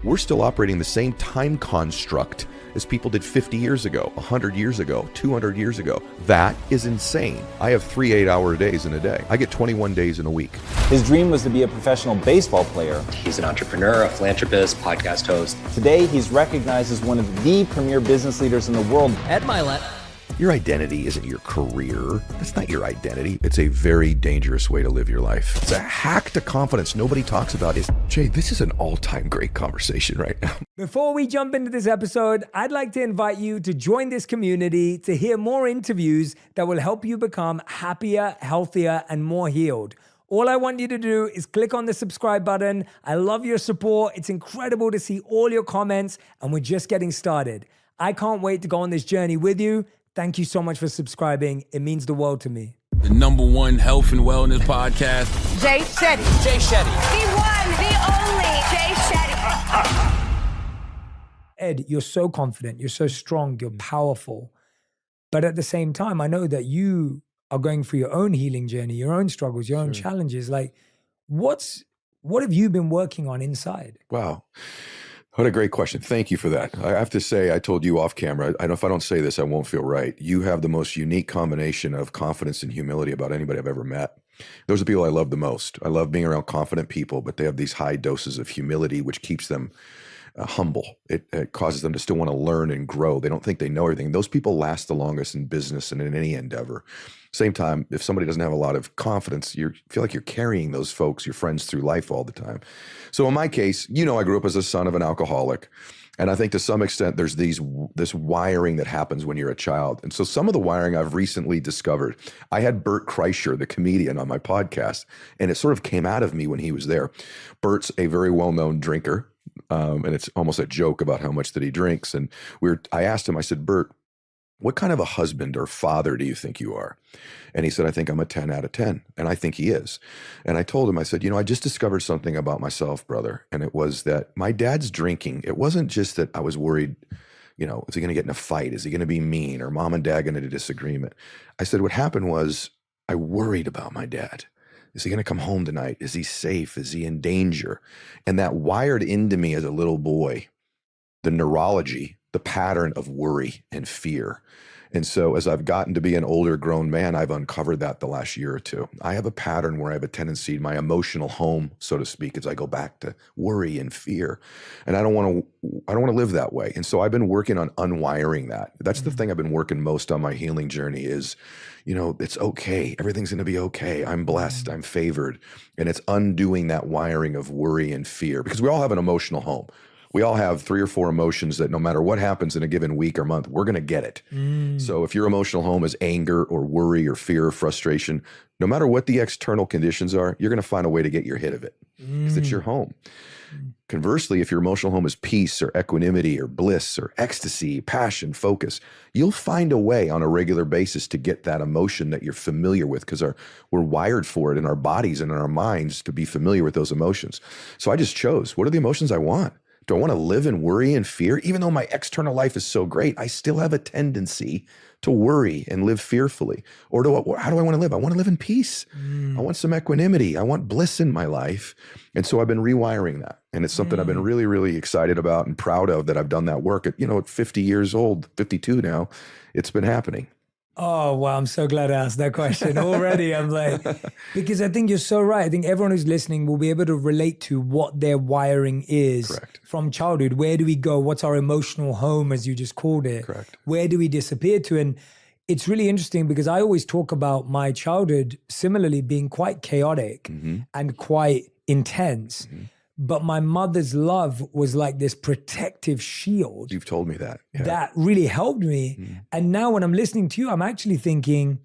We're still operating the same time construct as people did 50 years ago, 100 years ago, 200 years ago. That is insane. I have 3 8-hour days in a day. I get 21 days in a week. His dream was to be a professional baseball player. He's an entrepreneur, a philanthropist, podcast host. Today, he's recognized as one of the premier business leaders in the world. At Mylett. Your identity isn't your career. That's not your identity. It's a very dangerous way to live your life. It's a hack to confidence nobody talks about. Jay, this is an all-time great conversation right now. Before we jump into this episode, I'd like to invite you to join this community to hear more interviews that will help you become happier, healthier, and more healed. All I want you to do is click on the subscribe button. I love your support. It's incredible to see all your comments, and we're just getting started. I can't wait to go on this journey with you. Thank you so much for subscribing. It means the world to me. The #1 health and wellness podcast. Jay Shetty. Jay Shetty. The one, the only Jay Shetty. Ed, you're so confident. You're so strong. You're powerful. But at the same time, I know that you are going through your own healing journey, your own struggles, your own challenges. Like, what have you been working on inside? Wow. What a great question. Thank you for that. I have to say, I told you off camera, I know if I don't say this, I won't feel right. You have the most unique combination of confidence and humility about anybody I've ever met. Those are the people I love the most. I love being around confident people, but they have these high doses of humility, which keeps them humble. It causes them to still want to learn and grow. They don't think they know everything. Those people last the longest in business and in any endeavor. Same time, if somebody doesn't have a lot of confidence, you feel like you're carrying those folks, your friends, through life all the time. So in my case, I grew up as a son of an alcoholic. And I think to some extent, there's this wiring that happens when you're a child. And so some of the wiring I've recently discovered. I had Bert Kreischer, the comedian, on my podcast, and it sort of came out of me when he was there. Bert's a very well-known drinker, and it's almost a joke about how much that he drinks. And I asked him, I said, Bert, what kind of a husband or father do you think you are? And he said, I think I'm a 10 out of 10. And I think he is. And I told him, I said, I just discovered something about myself, brother. And it was that my dad's drinking. It wasn't just that I was worried, is he going to get in a fight? Is he going to be mean? Or mom and dad going to have a disagreement? I said, what happened was I worried about my dad. Is he going to come home tonight? Is he safe? Is he in danger? And that wired into me as a little boy, the neurology, the pattern of worry and fear. And so as I've gotten to be an older grown man, I've uncovered that the last year or two. I have a pattern where I have a tendency, my emotional home, so to speak, as I go back to worry and fear. And I don't want to live that way. And so I've been working on unwiring that. That's the thing I've been working most on my healing journey is, it's okay. Everything's going to be okay. I'm blessed. I'm favored. And it's undoing that wiring of worry and fear, because we all have an emotional home. We all have 3 or 4 emotions that no matter what happens in a given week or month, we're going to get it. So if your emotional home is anger or worry or fear or frustration, no matter what the external conditions are, you're going to find a way to get your hit of it because it's your home. Conversely, if your emotional home is peace or equanimity or bliss or ecstasy, passion, focus, you'll find a way on a regular basis to get that emotion that you're familiar with, because we're wired for it in our bodies and in our minds to be familiar with those emotions. So I just chose, what are the emotions I want? Do I want to live in worry and fear? Even though my external life is so great, I still have a tendency to worry and live fearfully. Or how do I want to live? I want to live in peace. I want some equanimity. I want bliss in my life. And so I've been rewiring that. And it's something I've been really, really excited about and proud of that I've done that work at 50 years old, 52 now. It's been happening. Oh, wow. I'm so glad I asked that question already. I'm like, because I think you're so right. I think everyone who's listening will be able to relate to what their wiring is. Correct. From childhood. Where do we go? What's our emotional home, as you just called it? Correct. Where do we disappear to? And it's really interesting because I always talk about my childhood similarly being quite chaotic and quite intense. But my mother's love was like this protective shield. You've told me that. Yeah. That really helped me. And now when I'm listening to you, I'm actually thinking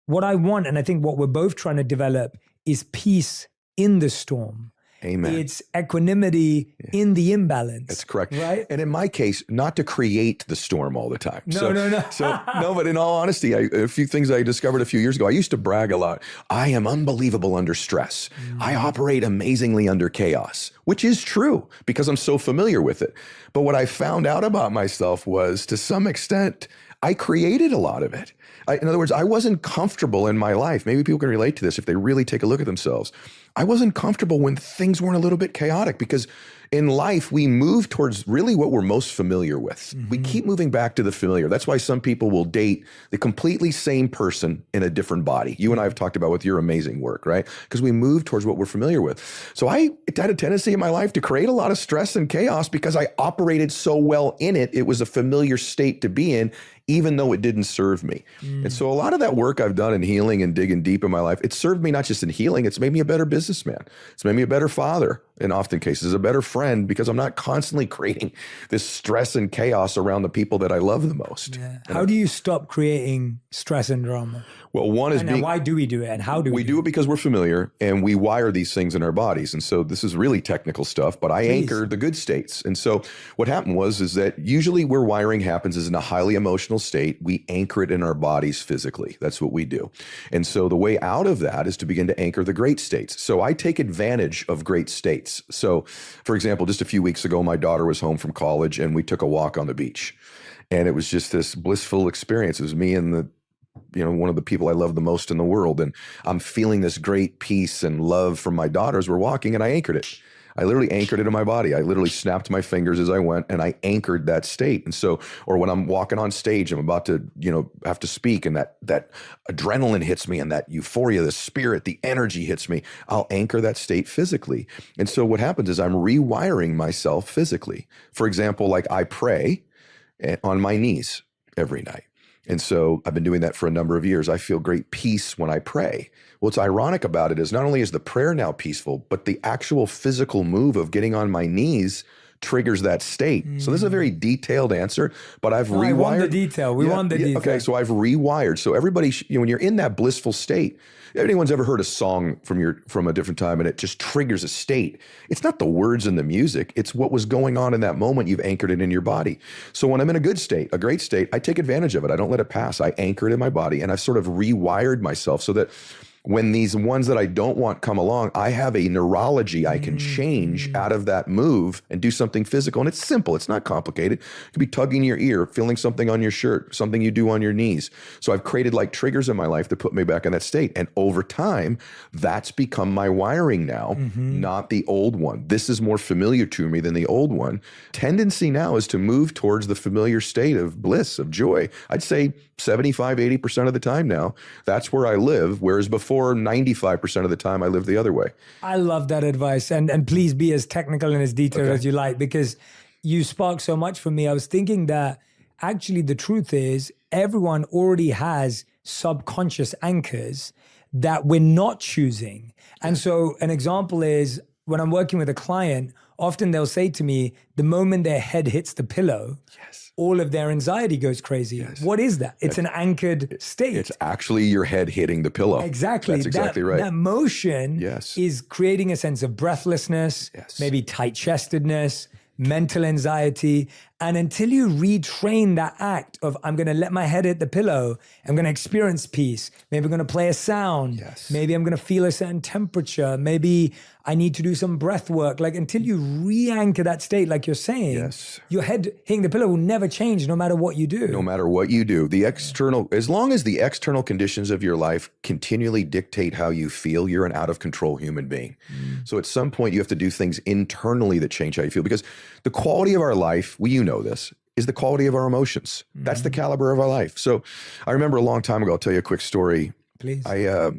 what I want, and I think what we're both trying to develop, is peace in the storm. Amen. It's equanimity in the imbalance. That's correct. Right? And in my case, not to create the storm all the time. No. No, but in all honesty, a few things I discovered a few years ago, I used to brag a lot. I am unbelievable under stress. I operate amazingly under chaos, which is true because I'm so familiar with it. But what I found out about myself was, to some extent, I created a lot of it. In other words, I wasn't comfortable in my life. Maybe people can relate to this if they really take a look at themselves. I wasn't comfortable when things weren't a little bit chaotic, because in life, we move towards really what we're most familiar with. We keep moving back to the familiar. That's why some people will date the completely same person in a different body. You and I have talked about with your amazing work, right? Because we move towards what we're familiar with. So I had a tendency in my life to create a lot of stress and chaos because I operated so well in it. It was a familiar state to be in, even though it didn't serve me. And so a lot of that work I've done in healing and digging deep in my life, it served me not just in healing, it's made me a better businessman. It's made me a better father in often cases, a better friend, because I'm not constantly creating this stress and chaos around the people that I love the most. Yeah. How do you stop creating stress and drama? Well, one is And why do we do it? And how do we do it because we're familiar and we wire these things in our bodies. And so this is really technical stuff, but I anchor the good states. And so what happened is that usually where wiring happens is in a highly emotional state. We anchor it in our bodies physically. That's what we do. And so the way out of that is to begin to anchor the great states. So I take advantage of great states. So for example, just a few weeks ago, my daughter was home from college and we took a walk on the beach. And it was just this blissful experience. It was me and one of the people I love the most in the world. And I'm feeling this great peace and love from my daughter as we're walking, and I anchored it. I literally anchored it in my body. I literally snapped my fingers as I went and I anchored that state. And so, or when I'm walking on stage, I'm about to, have to speak and that adrenaline hits me and that euphoria, the spirit, the energy hits me, I'll anchor that state physically. And so what happens is I'm rewiring myself physically. For example, like I pray on my knees every night. And so I've been doing that for a number of years. I feel great peace when I pray. What's ironic about it is not only is the prayer now peaceful, but the actual physical move of getting on my knees triggers that state. So this is a very detailed answer, but I've rewired. I want the detail. We want the detail. Okay, so I've rewired. So everybody, when you're in that blissful state, if anyone's ever heard a song from a different time and it just triggers a state, it's not the words and the music, it's what was going on in that moment. You've anchored it in your body. So when I'm in a good state, a great state, I take advantage of it. I don't let it pass. I anchor it in my body, and I've sort of rewired myself so that when these ones that I don't want come along, I have a neurology I can change out of that move and do something physical. And it's simple. It's not complicated. It could be tugging your ear, feeling something on your shirt, something you do on your knees. So I've created like triggers in my life to put me back in that state. And over time, that's become my wiring now, not the old one. This is more familiar to me than the old one. Tendency now is to move towards the familiar state of bliss, of joy. I'd say 75, 80% of the time now, that's where I live. Whereas before, 95% of the time I live the other way. I love that advice. And please be as technical and as detailed as you like, because you spark so much for me. I was thinking that actually the truth is everyone already has subconscious anchors that we're not choosing. And so an example is when I'm working with a client, often they'll say to me, the moment their head hits the pillow, all of their anxiety goes crazy. What is that? It's an anchored state. It's actually your head hitting the pillow. Exactly. That's exactly right. That motion is creating a sense of breathlessness, maybe tight-chestedness, mental anxiety. And until you retrain that act of, I'm going to let my head hit the pillow, I'm going to experience peace. Maybe I'm going to play a sound. Maybe I'm going to feel a certain temperature. Maybe I need to do some breath work. Like until you re-anchor that state, like you're saying, your head hitting the pillow will never change no matter what you do. No matter what you do. The external, as long as the external conditions of your life continually dictate how you feel, you're an out of control human being. So at some point you have to do things internally that change how you feel, because the quality of our life, you know this, is the quality of our emotions. That's the caliber of our life. So I remember a long time ago, I'll tell you a quick story. Please. I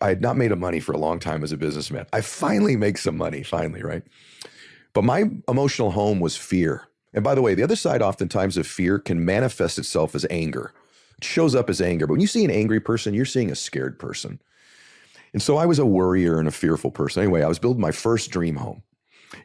had not made money for a long time as a businessman. I finally make some money, right? But my emotional home was fear. And by the way, the other side oftentimes of fear can manifest itself as anger. It shows up as anger. But when you see an angry person, you're seeing a scared person. And so I was a worrier and a fearful person. Anyway, I was building my first dream home.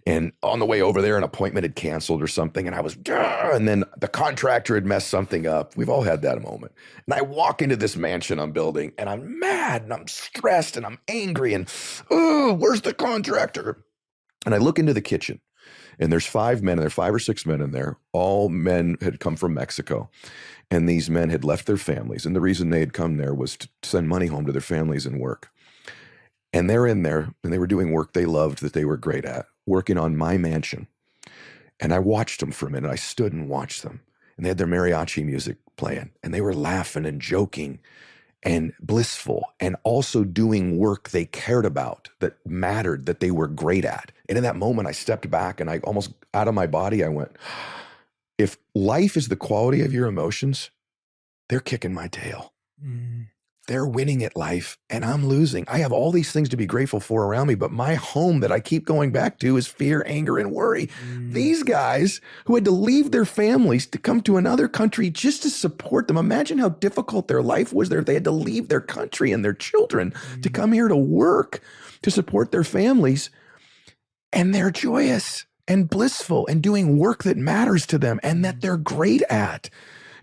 And on the way over there, an appointment had canceled or something. And I was, and then the contractor had messed something up. We've all had that moment. And I walk into this mansion I'm building and I'm mad and I'm stressed and I'm angry and, oh, where's the contractor? And I look into the kitchen and there's 5 men, and there are 5 or 6 men in there. All men had come from Mexico. And these men had left their families. And the reason they had come there was to send money home to their families and work. And they're in there and they were doing work they loved, that they were great at, working on my mansion. And I watched them for a minute. I stood and watched them. And they had their mariachi music playing and they were laughing and joking. and blissful, and also doing work they cared about, that mattered, that they were great at. And in that moment, I stepped back and I almost out of my body, I went, if life is the quality of your emotions, they're kicking my tail. They're winning at life and I'm losing. I have all these things to be grateful for around me, but my home that I keep going back to is fear, anger, and worry. These guys who had to leave their families to come to another country just to support them. Imagine how difficult their life was there. They had to leave their country and their children to come here to work, to support their families. And they're joyous and blissful and doing work that matters to them and that they're great at.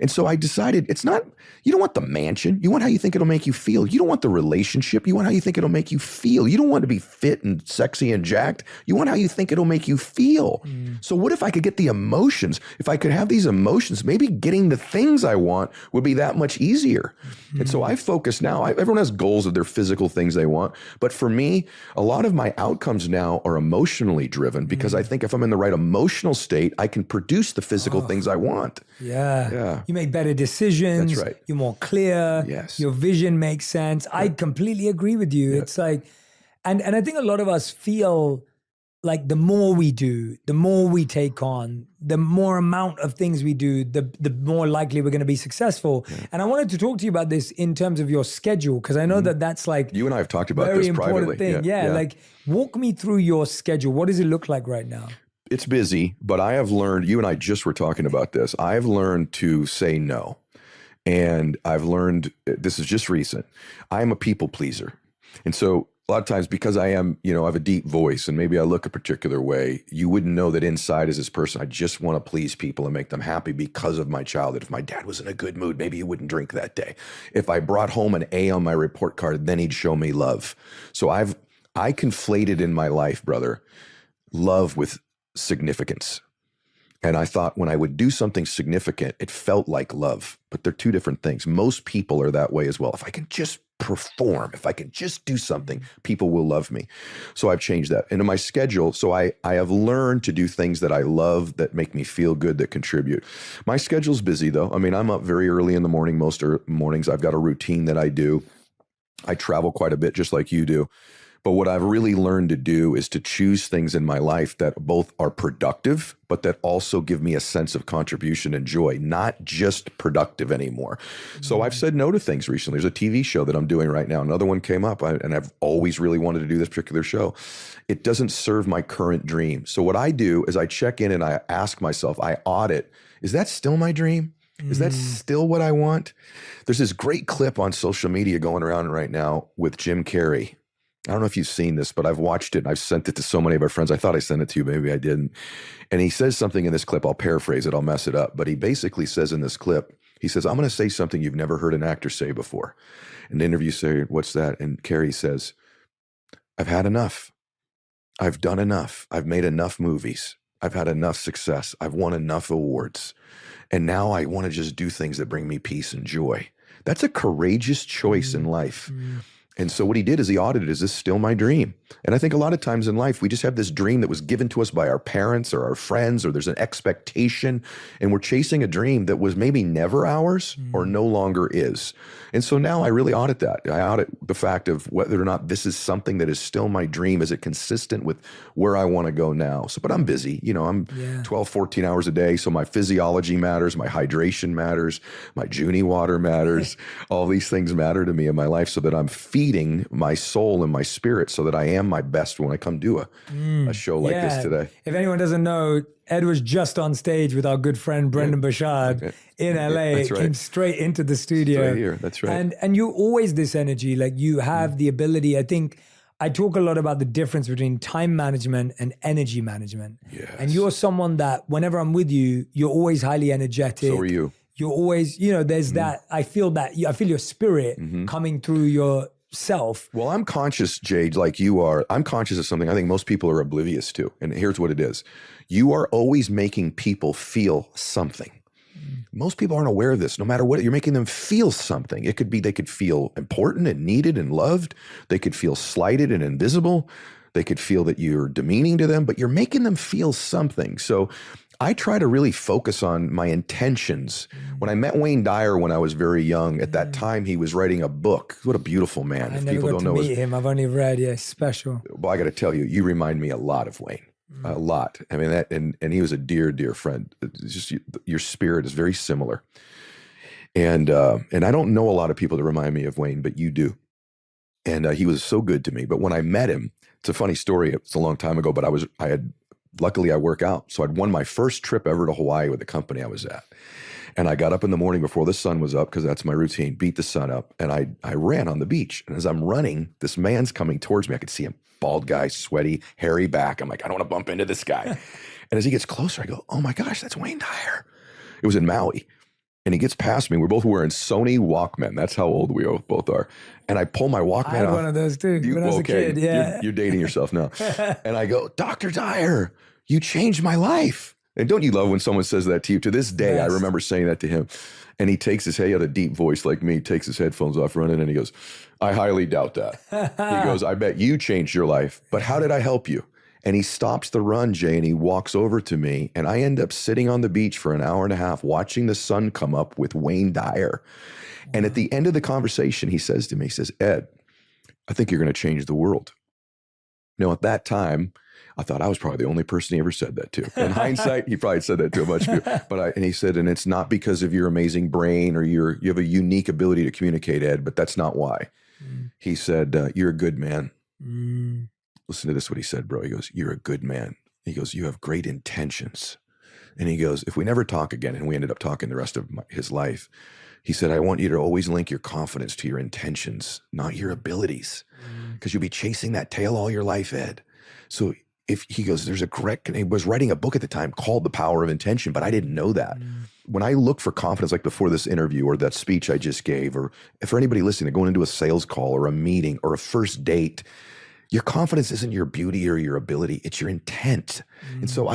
And so I decided it's not, you don't want the mansion. You want how you think it'll make you feel. You don't want the relationship. You want how you think it'll make you feel. You don't want to be fit and sexy and jacked. You want how you think it'll make you feel. So what if I could get the emotions? If I could have these emotions, maybe getting the things I want would be that much easier. And so I focus now, everyone has goals of their physical things they want. But for me, a lot of my outcomes now are emotionally driven because I think if I'm in the right emotional state, I can produce the physical things I want. Yeah. You make better decisions. That's right. You're more clear. Yes. Your vision makes sense. I completely agree with you. It's like, and I think a lot of us feel like the more we do, the more we take on, the more amount of things we do, the more likely we're going to be successful. And I wanted to talk to you about this in terms of your schedule, because I know that that's like you and I have talked about very this important privately. thing. Yeah. Like walk me through your schedule. What does it look like right now? It's busy, but I have learned, you and I just were talking about this. I've learned to say no. And I've learned, this is just recent, I'm a people pleaser. And so a lot of times because I am, I have a deep voice and maybe I look a particular way, you wouldn't know that inside as this person, I just want to please people and make them happy because of my childhood. If my dad was in a good mood, maybe he wouldn't drink that day. If I brought home an A on my report card, then he'd show me love. So I conflated in my life, brother, love with significance. And I thought when I would do something significant, it felt like love, but they're two different things. Most people are that way as well. If I can just perform, if I can just do something, people will love me. So I've changed that. And in my schedule, so I have learned to do things that I love, that make me feel good, that contribute. My schedule's busy though. I mean, I'm up very early in the morning, most mornings. I've got a routine that I do. I travel quite a bit just like you do. But what I've really learned to do is to choose things in my life that both are productive, but that also give me a sense of contribution and joy, not just productive anymore. So I've said no to things recently. There's a TV show that I'm doing right now. Another one came up, and I've always really wanted to do this particular show. It doesn't serve my current dream. So what I do is I check in and I ask myself, I audit, is that still my dream? Is that still what I want? There's this great clip on social media going around right now with Jim Carrey. I don't know if you've seen this, but I've watched it and I've sent it to so many of our friends. I thought I sent it to you. Maybe I didn't. And he says something in this clip. I'll paraphrase it. I'll mess it up. But he basically says in this clip, he says, I'm going to say something you've never heard an actor say before. And the interview say, what's that? And Carrey says, I've had enough. I've done enough. I've made enough movies. I've had enough success. I've won enough awards. And now I want to just do things that bring me peace and joy. That's a courageous choice in life. And so what he did is he audited, is this still my dream? And I think a lot of times in life, we just have this dream that was given to us by our parents or our friends, or there's an expectation, and we're chasing a dream that was maybe never ours or no longer is. And so now I really audit that. I audit the fact of whether or not this is something that is still my dream. Is it consistent with where I want to go now? So, but I'm busy, I'm 12, 14 hours a day. So my physiology matters, my hydration matters, my Junie water matters. All these things matter to me in my life so that I'm feeding my soul and my spirit so that I am my best when I come do a show like this today. If anyone doesn't know, Ed was just on stage with our good friend Brendan Bouchard in LA. That's right. Came straight into the studio. Right here. That's right. And you're always this energy. Like you have the ability. I think I talk a lot about the difference between time management and energy management. Yes. And you're someone that whenever I'm with you, you're always highly energetic. So are you. You're always, there's that, I feel your spirit coming through your self. Well, I'm conscious, Jade, like you are. I'm conscious of something I think most people are oblivious to. And here's what it is. You are always making people feel something. Most people aren't aware of this. No matter what, you're making them feel something. It could be they could feel important and needed and loved. They could feel slighted and invisible. They could feel that you're demeaning to them, but you're making them feel something. So I try to really focus on my intentions. When I met Wayne Dyer when I was very young, at that time he was writing a book. What a beautiful man. I If never people got don't to know meet him. I've only read, special. well, I got to tell you, you remind me a lot of Wayne. A lot. I mean, that, and he was a dear, dear friend. It's just your spirit is very similar. And I don't know a lot of people that remind me of Wayne, but you do. And he was so good to me. But when I met him, it's a funny story. It's a long time ago, but luckily I work out. So I'd won my first trip ever to Hawaii with the company I was at. And I got up in the morning before the sun was up, because that's my routine, beat the sun up. And I ran on the beach. And as I'm running, this man's coming towards me. I could see him, bald guy, sweaty, hairy back. I'm like, I don't want to bump into this guy. And as he gets closer, I go, oh my gosh, that's Wayne Dyer. It was in Maui. And he gets past me. We're both wearing Sony Walkman. That's how old we both are. And I pull my Walkman I had off. one of those too when I was a kid. Yeah. You're dating yourself now. And I go, Dr. Dyer, you changed my life. And don't you love when someone says that to you? To this day, I remember saying that to him. And he takes he had a deep voice like me, takes his headphones off running, and he goes, I highly doubt that. He goes, I bet you changed your life, but how did I help you? And he stops the run, Jay, and he walks over to me, and I end up sitting on the beach for an hour and a half watching the sun come up with Wayne Dyer. And at the end of the conversation, he says to me, he says, Ed, I think you're going to change the world. Now, at that time, I thought I was probably the only person he ever said that to. In hindsight, he probably said that to a bunch of people. And he said, and it's not because of your amazing brain or you have a unique ability to communicate, Ed, but that's not why. He said, you're a good man. Listen to this, what he said, bro. He goes, you're a good man. He goes, you have great intentions. And he goes, if we never talk again, and we ended up talking the rest of his life, he said, I want you to always link your confidence to your intentions, not your abilities, because you'll be chasing that tail all your life, Ed. So if he goes, there's a correct, and he was writing a book at the time called The Power of Intention, but I didn't know that. When I look for confidence, like before this interview or that speech I just gave, or for anybody listening, going into a sales call or a meeting or a first date, your confidence isn't your beauty or your ability, it's your intent. And so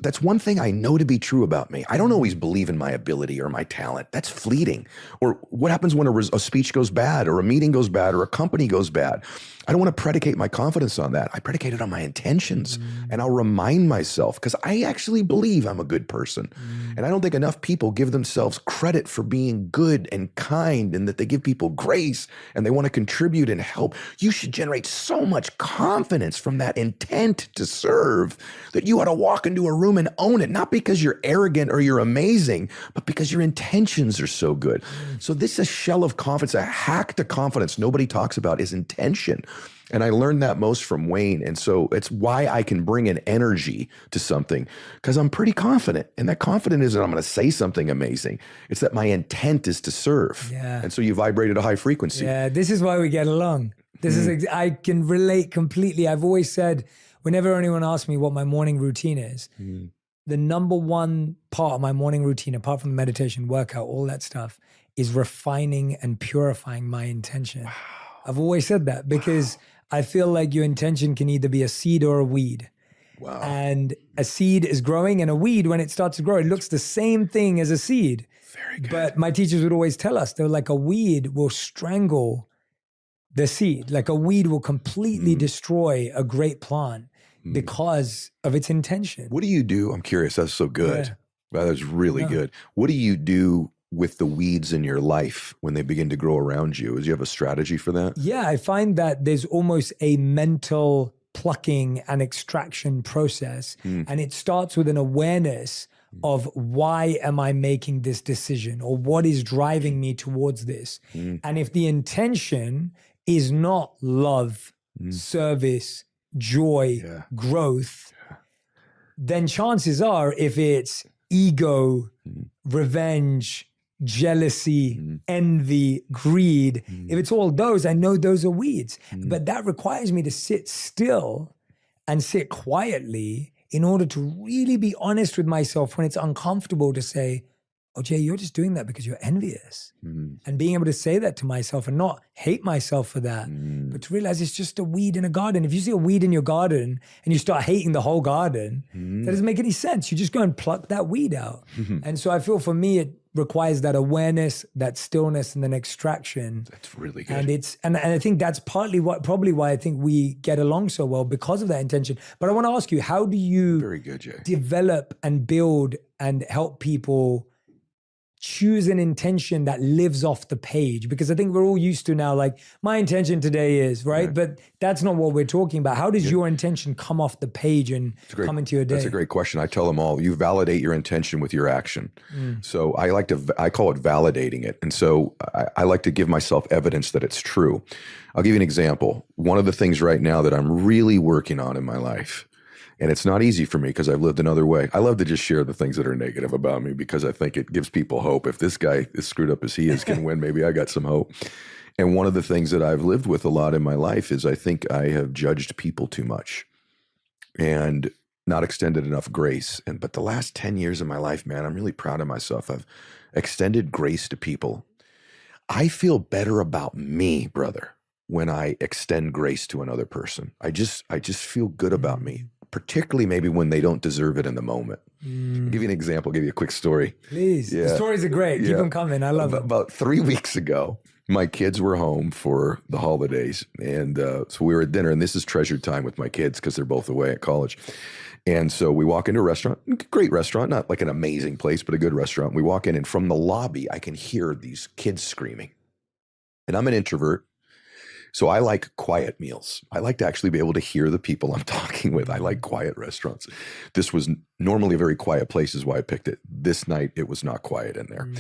that's one thing I know to be true about me. I don't always believe in my ability or my talent. That's fleeting. Or what happens when a speech goes bad or a meeting goes bad or a company goes bad? I don't want to predicate my confidence on that. I predicate it on my intentions. And I'll remind myself, because I actually believe I'm a good person. And I don't think enough people give themselves credit for being good and kind, and that they give people grace and they want to contribute and help. You should generate so much confidence from that intent to serve that you ought to walk into a room and own it, not because you're arrogant or you're amazing, but because your intentions are so good. So this is a shell of confidence, a hack to confidence nobody talks about is intention. And I learned that most from Wayne. And so it's why I can bring an energy to something, because I'm pretty confident. And that confidence isn't I'm going to say something amazing. It's that my intent is to serve. Yeah. And so you vibrate at a high frequency. Yeah, this is why we get along. This is, I can relate completely. I've always said, whenever anyone asks me what my morning routine is, the number one part of my morning routine, apart from meditation, workout, all that stuff, is refining and purifying my intention. Wow. I've always said that because I feel like your intention can either be a seed or a weed. Wow. And a seed is growing, and a weed, when it starts to grow, it looks the same thing as a seed. Very good. But my teachers would always tell us, they're like, a weed will strangle the seed. Like a weed will completely destroy a great plant because of its intention. What do you do? I'm curious. That's so good. Yeah. Wow, that's really good. What do you do with the weeds in your life when they begin to grow around you? Do you have a strategy for that? Yeah, I find that there's almost a mental plucking and extraction process. And it starts with an awareness of why am I making this decision, or what is driving me towards this. And if the intention is not love, service, joy, growth, then chances are, if it's ego, revenge, jealousy, envy, greed, if it's all those, I know those are weeds. But that requires me to sit still and sit quietly in order to really be honest with myself when it's uncomfortable to say, oh, Jay, you're just doing that because you're envious. And being able to say that to myself and not hate myself for that, but to realize it's just a weed in a garden. If you see a weed in your garden and you start hating the whole garden, that doesn't make any sense. You just go and pluck that weed out. And so I feel for me, requires that awareness, that stillness, and then extraction. That's really good. And and I think that's probably why I think we get along so well, because of that intention. But I want to ask you, how do you Very good, Jay. develop and build and help people choose an intention that lives off the page? Because I think we're all used to now, like, my intention today is, right? But that's not what we're talking about. How does your intention come off the page and come into your day? That's a great question. I tell them all, you validate your intention with your action. So I call it validating it. And so I like to give myself evidence that it's true. I'll give you an example. One of the things right now that I'm really working on in my life, and it's not easy for me because I've lived another way. I love to just share the things that are negative about me because I think it gives people hope. If this guy, as screwed up as he is, can win, maybe I got some hope. And one of the things that I've lived with a lot in my life is I think I have judged people too much and not extended enough grace. But the last 10 years of my life, man, I'm really proud of myself. I've extended grace to people. I feel better about me, brother, when I extend grace to another person. I just feel good about me, particularly maybe when they don't deserve it in the moment. I'll give you an example, I'll give you a quick story. Please. Yeah. The stories are great. Keep them coming. I love them. About 3 weeks ago, my kids were home for the holidays. And so we were at dinner, and this is treasured time with my kids because they're both away at college. And so we walk into a restaurant, great restaurant, not like an amazing place, but a good restaurant. We walk in, and from the lobby, I can hear these kids screaming. And I'm an introvert, so I like quiet meals. I like to actually be able to hear the people I'm talking with. I like quiet restaurants. This was normally a very quiet place, is why I picked it. This night, it was not quiet in there.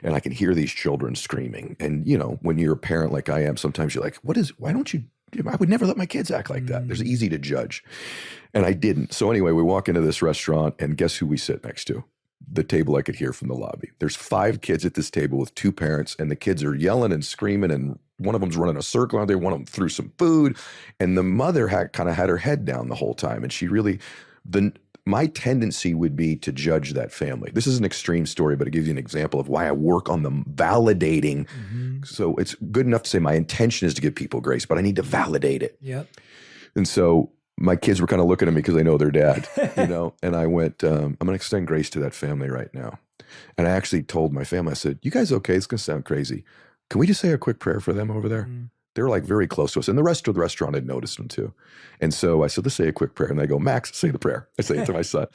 And I can hear these children screaming. And, you know, when you're a parent like I am, sometimes you're like, why don't you, I would never let my kids act like that. There's easy to judge. And I didn't. So anyway, we walk into this restaurant, and guess who we sit next to? The table I could hear from the lobby. There's 5 kids at this table with 2 parents, and the kids are yelling and screaming, and one of them's running a circle out there. One of them threw some food, and the mother kind of had her head down the whole time. And she really, my tendency would be to judge that family. This is an extreme story, but it gives you an example of why I work on the validating. So it's good enough to say my intention is to give people grace, but I need to validate it. Yep. And so my kids were kind of looking at me because they know their dad, you know, and I went, I'm going to extend grace to that family right now. And I actually told my family, I said, you guys okay? It's going to sound crazy. Can we just say a quick prayer for them over there? They were like very close to us. And the rest of the restaurant had noticed them too. And so I said, let's say a quick prayer. And they go, Max, say the prayer. I say it to my son.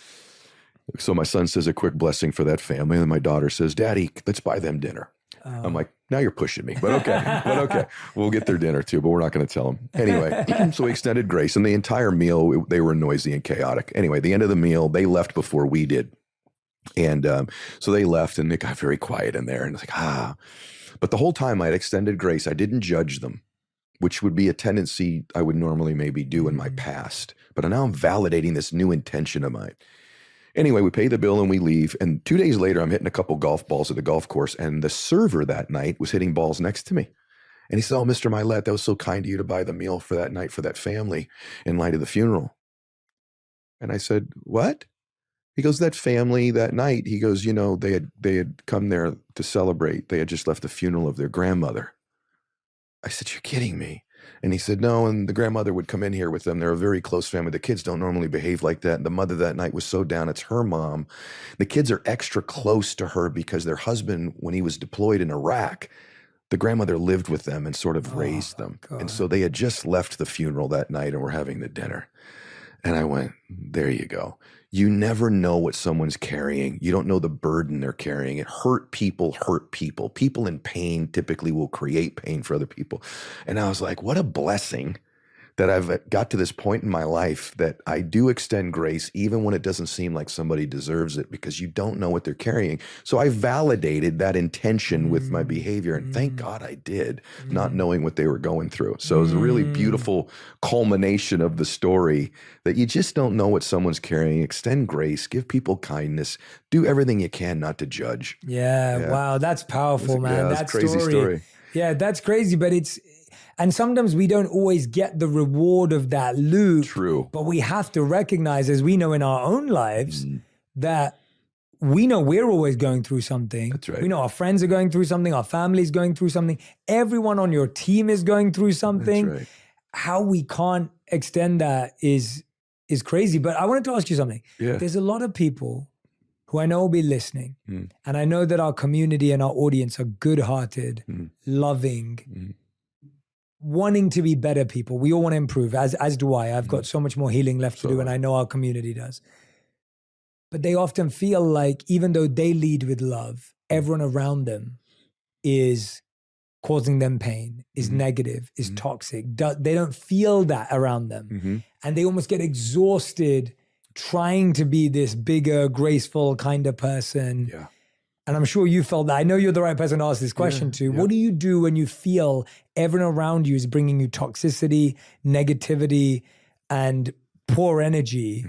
So my son says a quick blessing for that family. And my daughter says, Daddy, let's buy them dinner. I'm like, now you're pushing me, but okay. We'll get their dinner too, but we're not going to tell them. Anyway, so we extended grace, and the entire meal, they were noisy and chaotic. Anyway, the end of the meal, they left before we did. And so they left, and it got very quiet in there. And it's like, But the whole time I had extended grace. I didn't judge them, which would be a tendency I would normally maybe do in my past. But now I'm validating this new intention of mine. Anyway, we pay the bill and we leave. And 2 days later, I'm hitting a couple golf balls at the golf course. And the server that night was hitting balls next to me. And he said, oh, Mr. Mylett, that was so kind of you to buy the meal for that night for that family in light of the funeral. And I said, what? He goes, that family that night, he goes, you know, they had come there to celebrate. They had just left the funeral of their grandmother. I said, you're kidding me. And he said, no, and the grandmother would come in here with them. They're a very close family. The kids don't normally behave like that. And the mother that night was so down. It's her mom. The kids are extra close to her because their husband, when he was deployed in Iraq, the grandmother lived with them and sort of raised them. God. And so they had just left the funeral that night and were having the dinner. And I went, there you go. You never know what someone's carrying. You don't know the burden they're carrying. It hurt people. People in pain typically will create pain for other people. And I was like, what a blessing that I've got to this point in my life that I do extend grace even when it doesn't seem like somebody deserves it, because you don't know what they're carrying. So I validated that intention with my behavior, and thank God I did, not knowing what they were going through. So it was a really beautiful culmination of the story that you just don't know what someone's carrying. Extend grace, give people kindness, do everything you can not to judge. Yeah. Wow. That's powerful, man. That's a crazy story. Yeah, that's crazy, but and sometimes we don't always get the reward of that loop. True. But we have to recognize, as we know in our own lives, that we know we're always going through something. That's right. We know our friends are going through something. Our family's going through something. Everyone on your team is going through something. That's right. How we can't extend that is crazy. But I wanted to ask you something. Yeah. There's a lot of people who I know will be listening, and I know that our community and our audience are good-hearted, loving, wanting to be better people. We all want to improve, as do I. I've got so much more healing left to do, and I know our community does. But they often feel like even though they lead with love, everyone around them is causing them pain, is negative, is toxic. They don't feel that around them. And they almost get exhausted trying to be this bigger, graceful kind of person. Yeah. And I'm sure you felt that. I know you're the right person to ask this question to. What do you do when you feel everyone around you is bringing you toxicity, negativity, and poor energy?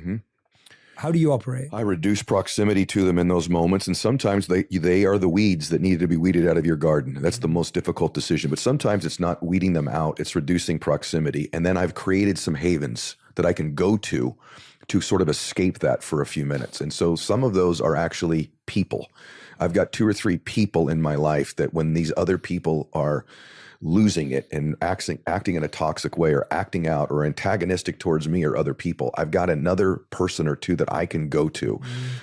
How do you operate? I reduce proximity to them in those moments, and sometimes they are the weeds that need to be weeded out of your garden. That's the most difficult decision. But sometimes it's not weeding them out, it's reducing proximity. And then I've created some havens that I can go to sort of escape that for a few minutes. And so some of those are actually people. I've got 2 or 3 people in my life that when these other people are losing it and acting in a toxic way or acting out or antagonistic towards me or other people, I've got another person or 2 that I can go to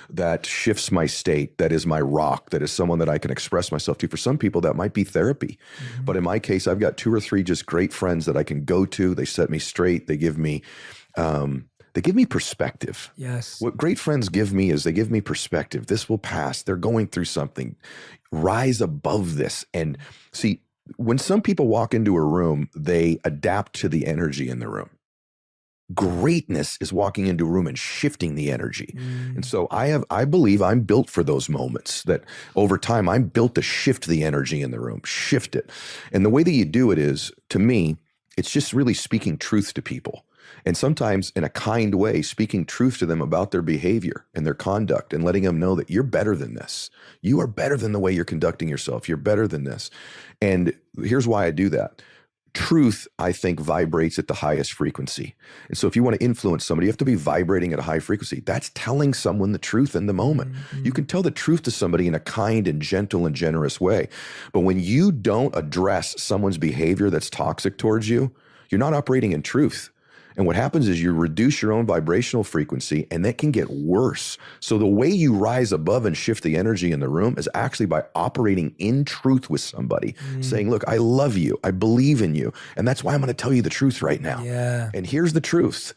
that shifts my state, that is my rock, that is someone that I can express myself to. For some people, that might be therapy. But in my case, I've got 2 or 3 just great friends that I can go to. They set me straight. They give me perspective. Yes. What great friends give me is they give me perspective. This will pass. They're going through something. Rise above this. And see, when some people walk into a room, they adapt to the energy in the room. Greatness is walking into a room and shifting the energy. And so I believe I'm built for those moments, that over time I'm built to shift the energy in the room, shift it. And the way that you do it is, to me, it's just really speaking truth to people. And sometimes in a kind way, speaking truth to them about their behavior and their conduct and letting them know that you're better than this. You are better than the way you're conducting yourself. You're better than this. And here's why I do that. Truth, I think, vibrates at the highest frequency. And so if you want to influence somebody, you have to be vibrating at a high frequency. That's telling someone the truth in the moment. You can tell the truth to somebody in a kind and gentle and generous way. But when you don't address someone's behavior that's toxic towards you, you're not operating in truth. And what happens is you reduce your own vibrational frequency, and that can get worse. So the way you rise above and shift the energy in the room is actually by operating in truth with somebody, saying, look, I love you. I believe in you. And that's why I'm going to tell you the truth right now. Yeah. And here's the truth.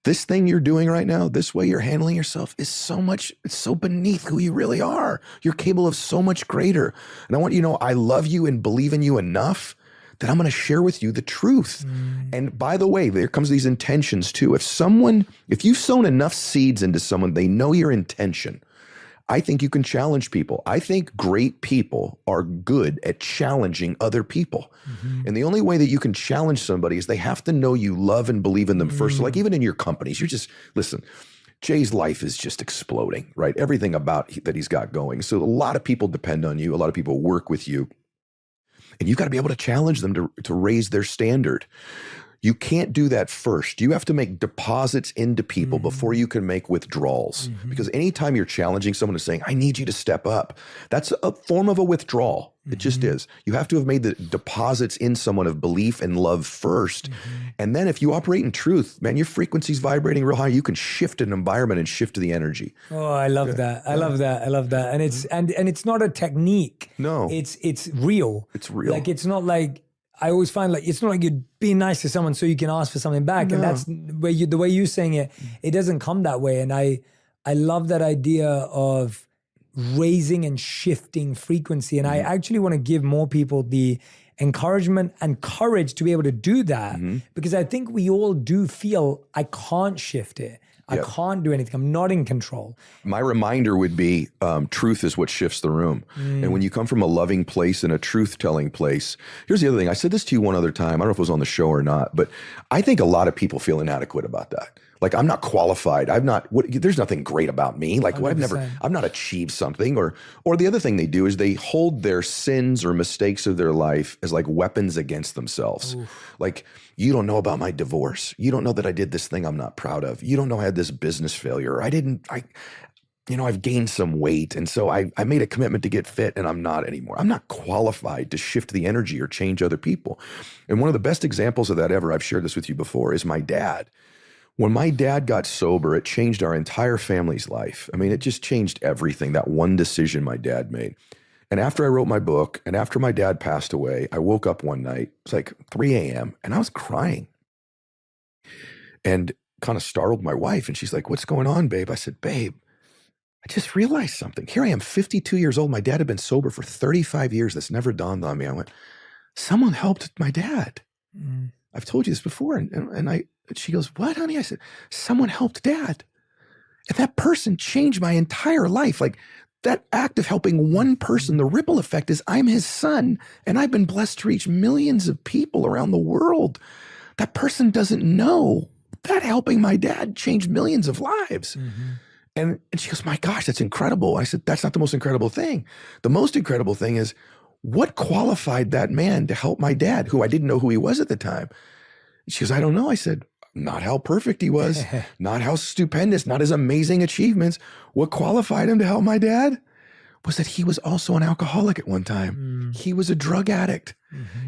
This thing you're doing right now, this way you're handling yourself is it's so beneath who you really are. You're capable of so much greater. And I want you to know I love you and believe in you enough that I'm going to share with you the truth. And by the way, there comes these intentions too. If you've sown enough seeds into someone, they know your intention. I think you can challenge people. I think great people are good at challenging other people. And the only way that you can challenge somebody is they have to know you love and believe in them first. So like even in your companies, listen, Jay's life is just exploding, right? Everything about that he's got going. So a lot of people depend on you. A lot of people work with you. And you've got to be able to challenge them to raise their standard. You can't do that first. You have to make deposits into people before you can make withdrawals. Because anytime you're challenging someone and saying, I need you to step up, that's a form of a withdrawal. It just is. You have to have made the deposits in someone of belief and love first. And then if you operate in truth, man, your frequency's vibrating real high. You can shift an environment and shift the energy. Oh, I love that. I love that. I love that. And it's not a technique. No. It's real. It's real. Like, it's not like, I always find like, it's not like you're being nice to someone so you can ask for something back. No. And that's where the way you're saying it, it doesn't come that way. And I love that idea of raising and shifting frequency. And I actually want to give more people the encouragement and courage to be able to do that, because I think we all do feel I can't shift it. I can't do anything. I'm not in control. My reminder would be truth is what shifts the room. And when you come from a loving place and a truth-telling place, here's the other thing. I said this to you one other time. I don't know if it was on the show or not, but I think a lot of people feel inadequate about that. Like, I'm not qualified. There's nothing great about me. Like, I've not achieved something. Or the other thing they do is they hold their sins or mistakes of their life as like weapons against themselves. Like, you don't know about my divorce. You don't know that I did this thing I'm not proud of. You don't know I had this business failure. I've gained some weight. And so I made a commitment to get fit and I'm not anymore. I'm not qualified to shift the energy or change other people. And one of the best examples of that ever, I've shared this with you before, is my dad. When my dad got sober, it changed our entire family's life. I mean, it just changed everything, that one decision my dad made. And after I wrote my book and after my dad passed away, I woke up one night, it's like 3 a.m., and I was crying and kind of startled my wife. And she's like, "What's going on, babe?" I said, "Babe, I just realized something. Here I am, 52 years old. My dad had been sober for 35 years. That's never dawned on me." I went, "Someone helped my dad." I've told you this before. And she goes, "What, honey?" I said, "Someone helped Dad. And that person changed my entire life." Like that act of helping one person, the ripple effect is I'm his son, and I've been blessed to reach millions of people around the world. That person doesn't know that helping my dad changed millions of lives. And she goes, "My gosh, that's incredible." I said, "That's not the most incredible thing. The most incredible thing is what qualified that man to help my dad, who I didn't know who he was at the time." She goes, "I don't know." I said, "Not how perfect he was, not how stupendous, not his amazing achievements. What qualified him to help my dad was that he was also an alcoholic at one time. He was a drug addict.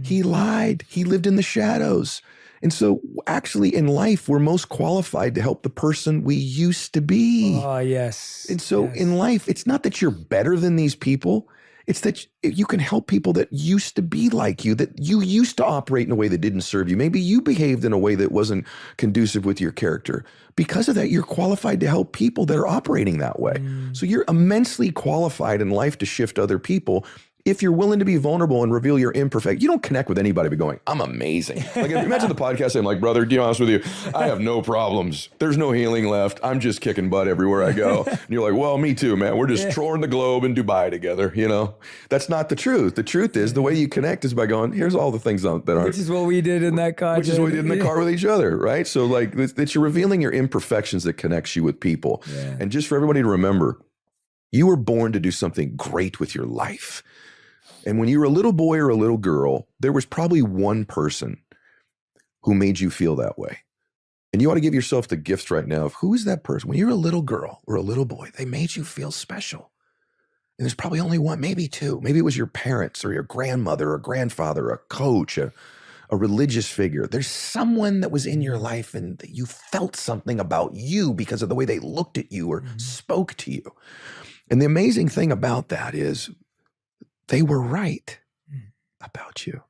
He lied. He lived in the shadows. And so actually in life, we're most qualified to help the person we used to be." Oh, yes. And so yes. in life, it's not that you're better than these people. It's that you can help people that used to be like you, that you used to operate in a way that didn't serve you. Maybe you behaved in a way that wasn't conducive with your character. Because of that, you're qualified to help people that are operating that way. So you're immensely qualified in life to shift other people if you're willing to be vulnerable and reveal your imperfect. You don't connect with anybody by going, "I'm amazing." Like imagine the podcast saying like, "Brother, to be honest with you, I have no problems. There's no healing left. I'm just kicking butt everywhere I go." And you're like, "Well, me too, man. We're just touring the globe in Dubai together." You know, that's not the truth. The truth is the way you connect is by going, "Here's all the things that aren't." Which is what we did in that car. Which is what we did in the car with each other, right? So like that you're revealing your imperfections that connects you with people. And just for everybody to remember, you were born to do something great with your life. And when you were a little boy or a little girl, there was probably one person who made you feel that way. And you ought to give yourself the gift right now of who is that person? When you're a little girl or a little boy, they made you feel special. And there's probably only one, maybe two. Maybe it was your parents or your grandmother or grandfather, a coach, a religious figure. There's someone that was in your life and that you felt something about you because of the way they looked at you or spoke to you. And the amazing thing about that is they were right about you.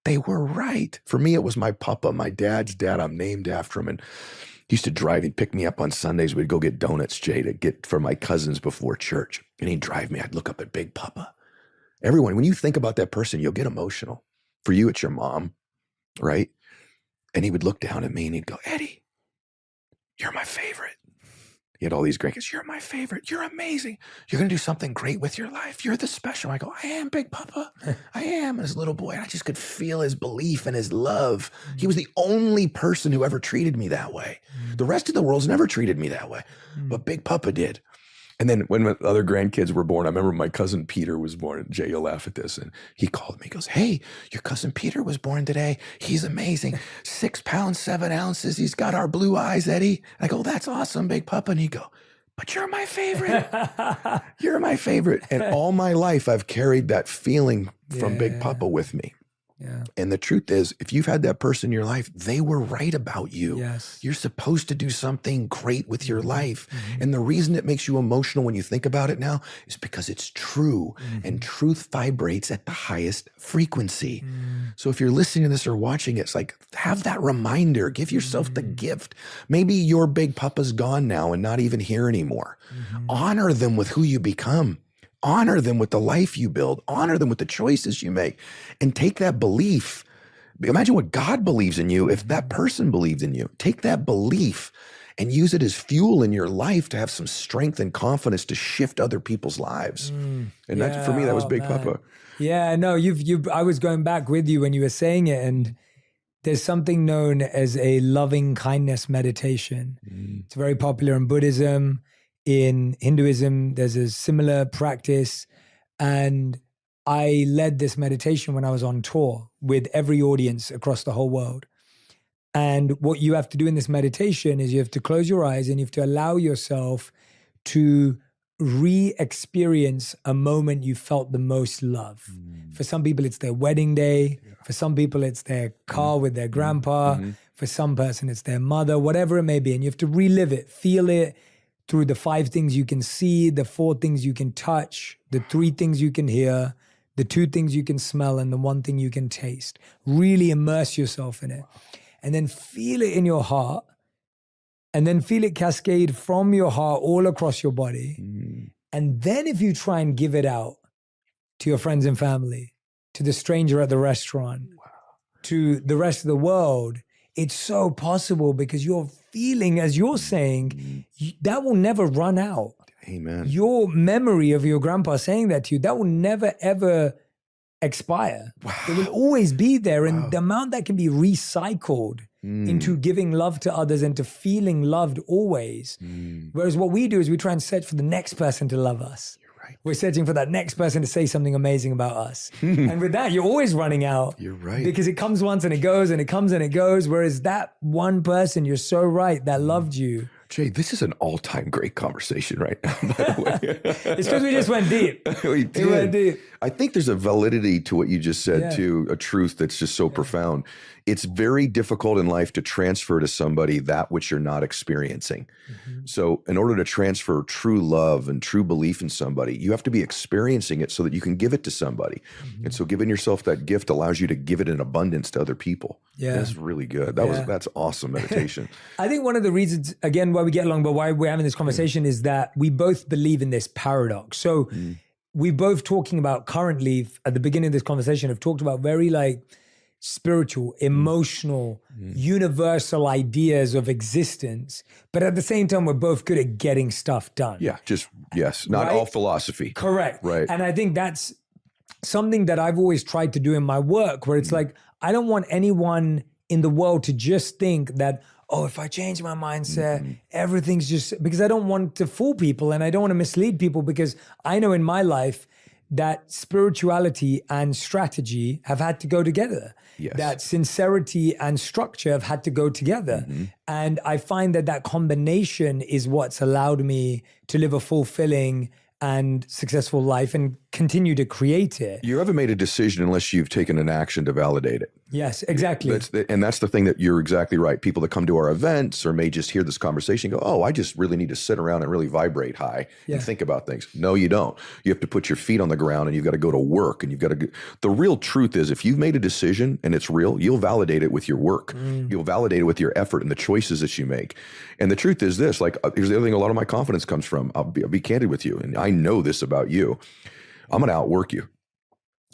They were right. For me, it was my papa, my dad's dad. I'm named after him. And he used to drive. He'd pick me up on Sundays. We'd go get donuts, Jay, to get for my cousins before church. And he'd drive me. I'd look up at Big Papa. Everyone, when you think about that person, you'll get emotional. For you, it's your mom, right? And he would look down at me and he'd go, "Eddie, you're my favorite." He had all these great kids. "You're my favorite. You're amazing. You're going to do something great with your life. You're the special." I go, "I am, Big Papa. I am." As a little boy, I just could feel his belief and his love. He was the only person who ever treated me that way. The rest of the world's never treated me that way, but Big Papa did. And then when my other grandkids were born, I remember my cousin Peter was born. Jay, you'll laugh at this. And he called me. He goes, "Hey, your cousin Peter was born today. He's amazing. 6 pounds, 7 ounces. He's got our blue eyes, Eddie." I go, "That's awesome, Big Papa." And he'd go, "But you're my favorite. You're my favorite." And all my life, I've carried that feeling from Big Papa with me. Yeah. And the truth is, if you've had that person in your life, they were right about you. Yes. You're supposed to do something great with your life. And the reason it makes you emotional when you think about it now is because it's true. And truth vibrates at the highest frequency. So if you're listening to this or watching it, it's like, have that reminder. Give yourself the gift. Maybe your Big Papa's gone now and not even here anymore. Honor them with who you become. Honor them with the life you build. Honor them with the choices you make. And take that belief. Imagine what God believes in you if that person believed in you. Take that belief and use it as fuel in your life to have some strength and confidence to shift other people's lives. And that, for me, that was Big Papa. Yeah, no, I was going back with you when you were saying it, and there's something known as a loving kindness meditation. It's very popular in Buddhism. In Hinduism, there's a similar practice. And I led this meditation when I was on tour with every audience across the whole world. And what you have to do in this meditation is you have to close your eyes and you have to allow yourself to re-experience a moment you felt the most love. For some people, it's their wedding day. For some people, it's their car with their grandpa. For some person, it's their mother, whatever it may be. And you have to relive it, feel it through the 5 things you can see, the 4 things you can touch, the 3 things you can hear, the 2 things you can smell, and the 1 thing you can taste. Really immerse yourself in it. And then feel it in your heart. And then feel it cascade from your heart all across your body. And then if you try and give it out to your friends and family, to the stranger at the restaurant, to the rest of the world, it's so possible because you're feeling, as you're saying, that will never run out. Amen. Your memory of your grandpa saying that to you, that will never, ever expire. It will always be there. And the amount that can be recycled into giving love to others and to feeling loved always. Whereas what we do is we try and search for the next person to love us. We're searching for that next person to say something amazing about us. And with that, you're always running out. You're right. Because it comes once and it goes and it comes and it goes. Whereas that one person, you're so right, that loved you. Jay, this is an all-time great conversation right now, by the way. It's because we just went deep. We did. We went deep. I think there's a validity to what you just said, too, a truth that's just so profound. It's very difficult in life to transfer to somebody that which you're not experiencing. So in order to transfer true love and true belief in somebody, you have to be experiencing it so that you can give it to somebody. And so giving yourself that gift allows you to give it in abundance to other people. Yeah. That's really good. That's awesome meditation. I think one of the reasons, again, why we get along, but why we're having this conversation is that we both believe in this paradox. So we both talking about currently, at the beginning of this conversation, have talked about very like spiritual, emotional, universal ideas of existence. But at the same time, we're both good at getting stuff done. Yeah, not all philosophy. Correct. Right. And I think that's something that I've always tried to do in my work, where it's like, I don't want anyone in the world to just think that, oh, if I change my mindset, everything's just, because I don't want to fool people and I don't want to mislead people, because I know in my life that spirituality and strategy have had to go together. Yes. That sincerity and structure have had to go together. And I find that that combination is what's allowed me to live a fulfilling and successful life and continue to create it. You haven't made a decision unless you've taken an action to validate it. Yes, exactly. That's the thing that you're exactly right. People that come to our events or may just hear this conversation go, oh, I just really need to sit around and really vibrate high and think about things. No, you don't. You have to put your feet on the ground and you've got to go to work and you've got to the real truth is if you've made a decision and it's real, you'll validate it with your work. You'll validate it with your effort and the choices that you make. And the truth is this, like, here's the other thing a lot of my confidence comes from. I'll be candid with you. And I know this about you. I'm going to outwork you.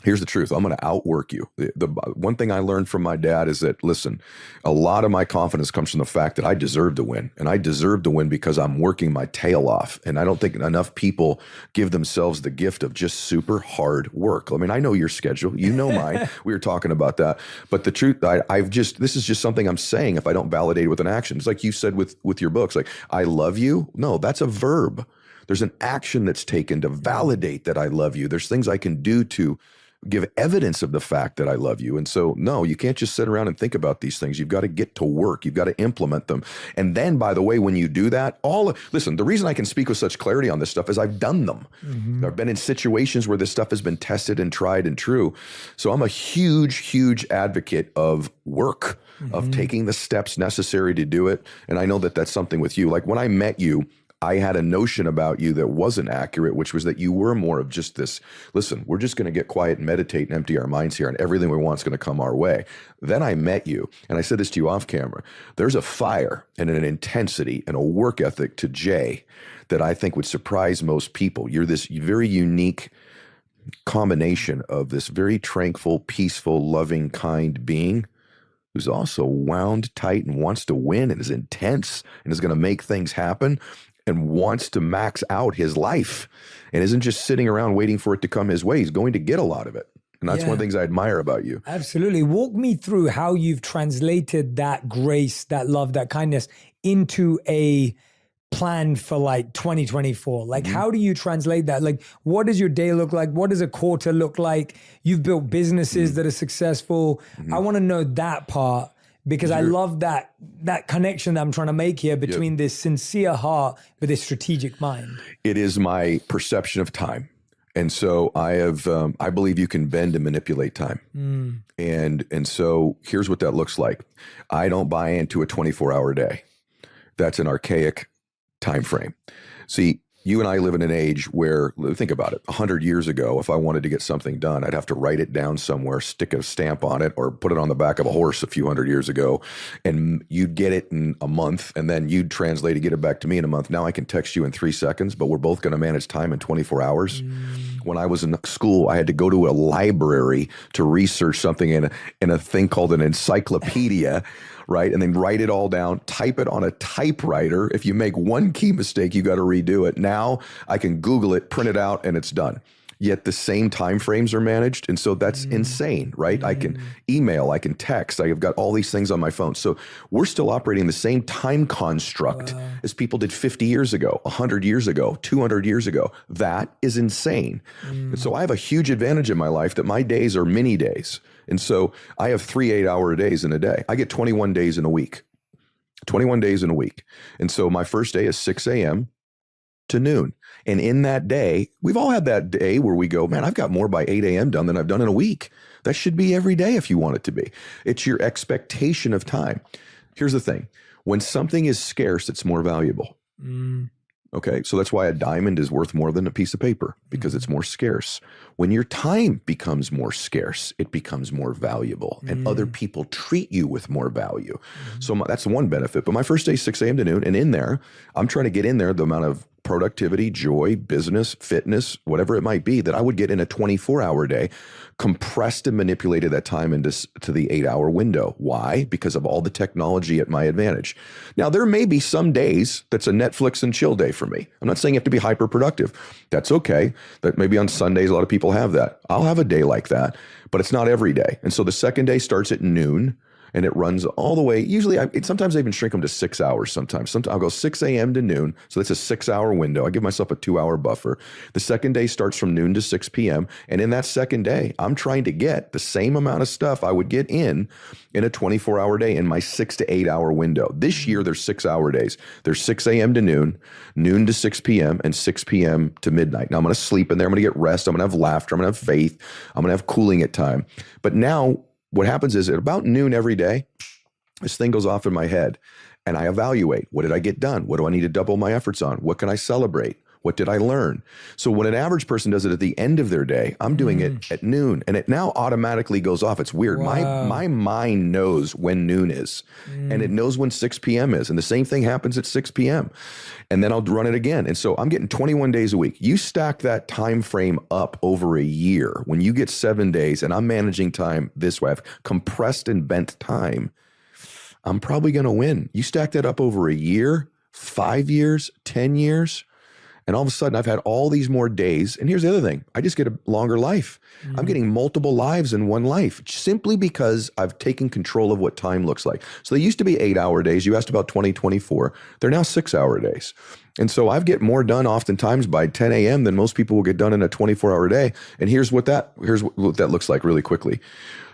Here's the truth. I'm going to outwork you. The one thing I learned from my dad is that, listen, a lot of my confidence comes from the fact that I deserve to win. And I deserve to win because I'm working my tail off. And I don't think enough people give themselves the gift of just super hard work. I mean, I know your schedule. You know mine. We were talking about that. But the truth, this is just something I'm saying if I don't validate it with an action. It's like you said with your books, like, I love you. No, that's a verb. There's an action that's taken to validate that I love you. There's things I can do to give evidence of the fact that I love you. And so, no, you can't just sit around and think about these things. You've got to get to work. You've got to implement them. And then, by the way, when you do that, listen, the reason I can speak with such clarity on this stuff is I've done them. I've been in situations where this stuff has been tested and tried and true. So I'm a huge, huge advocate of work, of taking the steps necessary to do it. And I know that that's something with you. Like when I met you, I had a notion about you that wasn't accurate, which was that you were more of just this, listen, we're just going to get quiet and meditate and empty our minds here and everything we want is going to come our way. Then I met you and I said this to you off camera. There's a fire and an intensity and a work ethic to Jay that I think would surprise most people. You're this very unique combination of this very tranquil, peaceful, loving, kind being who's also wound tight and wants to win and is intense and is going to make things happen and wants to max out his life and isn't just sitting around waiting for it to come his way. He's going to get a lot of it. And that's one of the things I admire about you. Absolutely. Walk me through how you've translated that grace, that love, that kindness into a plan for like 2024. Like, how do you translate that? Like, what does your day look like? What does a quarter look like? You've built businesses that are successful. I want to know that part because I love that connection that I'm trying to make here between this sincere heart with this strategic mind. It is my perception of time. And so I believe you can bend and manipulate time. And so here's what that looks like. I don't buy into a 24-hour day. That's an archaic time frame. See, you and I live in an age where, think about it, 100 years ago, if I wanted to get something done, I'd have to write it down somewhere, stick a stamp on it, or put it on the back of a horse a few hundred years ago, and you'd get it in a month, and then you'd translate it, get it back to me in a month. Now I can text you in 3 seconds, but we're both going to manage time in 24 hours. When I was in school, I had to go to a library to research something in a thing called an encyclopedia, right? And then write it all down, type it on a typewriter. If you make one key mistake, you got to redo it. Now I can Google it, print it out, and it's done. Yet the same time frames are managed. And so that's insane, right? I can email, I can text, I've got all these things on my phone. So we're still operating the same time construct as people did 50 years ago, 100 years ago, 200 years ago. That is insane. And so I have a huge advantage in my life that my days are mini days. And so I have 3 8-hour days in a day. I get 21 days in a week. 21 days in a week. And so my first day is 6 a.m. to noon. And in that day, we've all had that day where we go, man, I've got more by 8 a.m. done than I've done in a week. That should be every day if you want it to be. It's your expectation of time. Here's the thing. When something is scarce, it's more valuable. Okay, so that's why a diamond is worth more than a piece of paper, because it's more scarce. When your time becomes more scarce, it becomes more valuable, and other people treat you with more value. So that's one benefit. But my first day is 6 a.m. to noon, and in there, I'm trying to get in there the amount of productivity, joy, business, fitness, whatever it might be that I would get in a 24-hour day, compressed and manipulated that time into the 8-hour window. Why? Because of all the technology at my advantage. Now, there may be some days that's a Netflix and chill day for me. I'm not saying you have to be hyper productive. That's okay. That maybe on Sundays, a lot of people have that. I'll have a day like that, but it's not every day. And so the second day starts at noon. And it runs all the way. Usually, sometimes I even shrink them to 6 hours sometimes. I'll go 6 a.m. to noon. So that's a 6-hour window. I give myself a 2-hour buffer. The second day starts from noon to 6 p.m. And in that second day, I'm trying to get the same amount of stuff I would get in a 24-hour day in my 6 to 8-hour window. This year, there's 6-hour days. There's 6 a.m. to noon, noon to 6 p.m., and 6 p.m. to midnight. Now, I'm going to sleep in there. I'm going to get rest. I'm going to have laughter. I'm going to have faith. I'm going to have cooling at time. But now, what happens is at about noon every day, this thing goes off in my head and I evaluate. What did I get done? What do I need to double my efforts on? What can I celebrate? What did I learn? So when an average person does it at the end of their day, I'm doing it at noon, and it now automatically goes off. It's weird. Wow. My mind knows when noon is, and it knows when 6 p.m. is. And the same thing happens at 6 p.m. And then I'll run it again. And so I'm getting 21 days a week. You stack that time frame up over a year. When you get 7 days, and I'm managing time this way, I've compressed and bent time, I'm probably going to win. You stack that up over a year, 5 years, 10 years, and all of a sudden I've had all these more days. And here's the other thing. I just get a longer life. I'm getting multiple lives in one life simply because I've taken control of what time looks like. So they used to be 8-hour days. You asked about 2024. They're now 6-hour days. And so I get more done oftentimes by 10 a.m. than most people will get done in a 24-hour day. And here's what that looks like really quickly.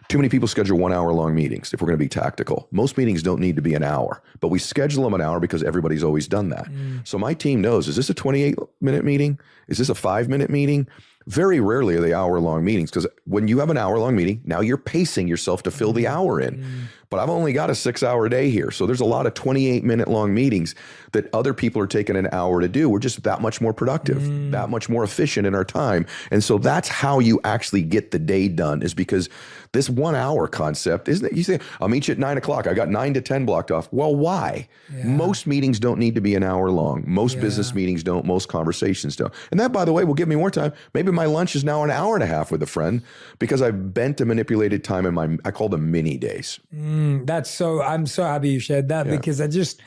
Too many people schedule 1-hour-long meetings if we're going to be tactical. Most meetings don't need to be an hour, but we schedule them an hour because everybody's always done that. So my team knows, is this a 28-minute meeting? Is this a 5-minute meeting? Very rarely are they hour-long meetings, because when you have an hour-long meeting, now you're pacing yourself to fill the hour in. But I've only got a 6-hour day here. So there's a lot of 28-minute long meetings that other people are taking an hour to do. We're just that much more productive, that much more efficient in our time. And so that's how you actually get the day done, is because this 1-hour concept, isn't it? You say, I'll meet you at 9 o'clock. I got 9 to 10 blocked off. Well, why? Most meetings don't need to be an hour long. Most business meetings don't. Most conversations don't. And that, by the way, will give me more time. Maybe my lunch is now an hour and a half with a friend because I've bent and manipulated time in I call them mini days. I'm so happy you shared that, because I just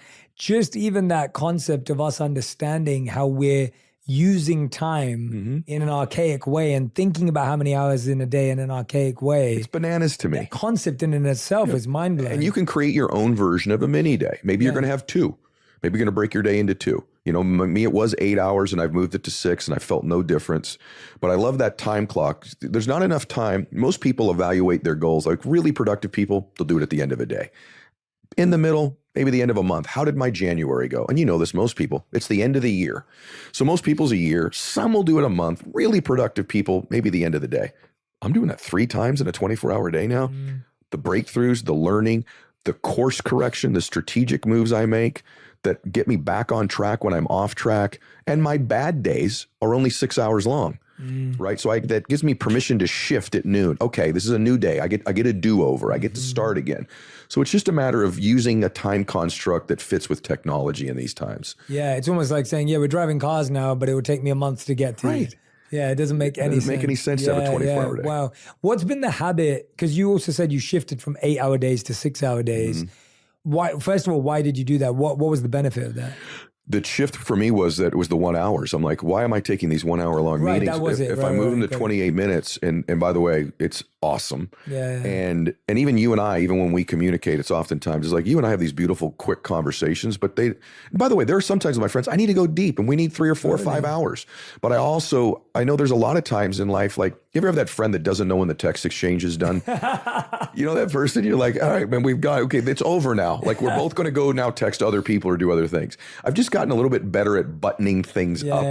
even that concept of us understanding how we're using time in an archaic way and thinking about how many hours in a day in an archaic way. It's bananas to me. That concept in and itself is mind blowing. And you can create your own version of a mini day. Maybe you're going to have 2. Maybe you're going to break your day into 2. You know, me, it was 8 hours and I've moved it to 6 and I felt no difference. But I love that time clock. There's not enough time. Most people evaluate their goals. Like really productive people, they'll do it at the end of a day. in the middle, maybe the end of a month. How did my January go? And you know this, most people, it's the end of the year. So most people's a year. Some will do it a month. Really productive people, maybe the end of the day. I'm doing that 3 times in a 24-hour day now. The breakthroughs, the learning, the course correction, the strategic moves I make that get me back on track when I'm off track. And my bad days are only 6 hours long. Right. So that gives me permission to shift at noon. Okay, this is a new day. I get a do-over. I get to start again. So it's just a matter of using a time construct that fits with technology in these times. Yeah, it's almost like saying, we're driving cars now, but it would take me a month to get to you. Yeah, it doesn't make any sense. It doesn't make any sense to have a 24-hour day. Wow. What's been the habit? Because you also said you shifted from 8-hour days to 6-hour days. Why? First of all, why did you do that? What was the benefit of that? The shift for me was that it was the 1 hour. So I'm like, why am I taking these 1 hour long meetings? That was if I move them to 28 minutes, and by the way, it's awesome. And even you and I, even when we communicate, it's oftentimes, it's like you and I have these beautiful, quick conversations, but by the way, there are sometimes with my friends, I need to go deep and we need 3 or 4 or 5 hours. But I know there's a lot of times in life, like, you ever have that friend that doesn't know when the text exchange is done? You know that person? You're like, all right, man, okay, it's over now. Like, we're both going to go now text other people or do other things. I've just gotten a little bit better at buttoning things up,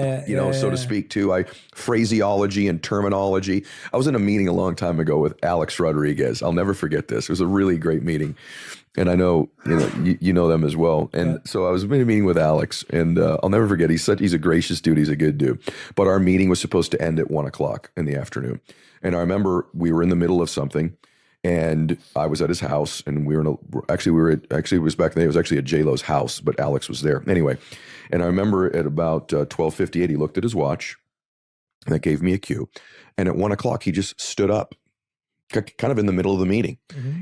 so to speak, too. Phraseology and terminology. I was in a meeting a long time ago with Alex Rodriguez. I'll never forget this. It was a really great meeting. And I know, you know them as well. And so I was in a meeting with Alex, and I'll never forget. He's a gracious dude. He's a good dude. But our meeting was supposed to end at 1:00 in the afternoon. And I remember we were in the middle of something, and I was at his house, and it was back then, it was actually at J-Lo's house, but Alex was there. Anyway, and I remember at about 12:58, he looked at his watch, and that gave me a cue. And at 1:00, he just stood up, kind of in the middle of the meeting.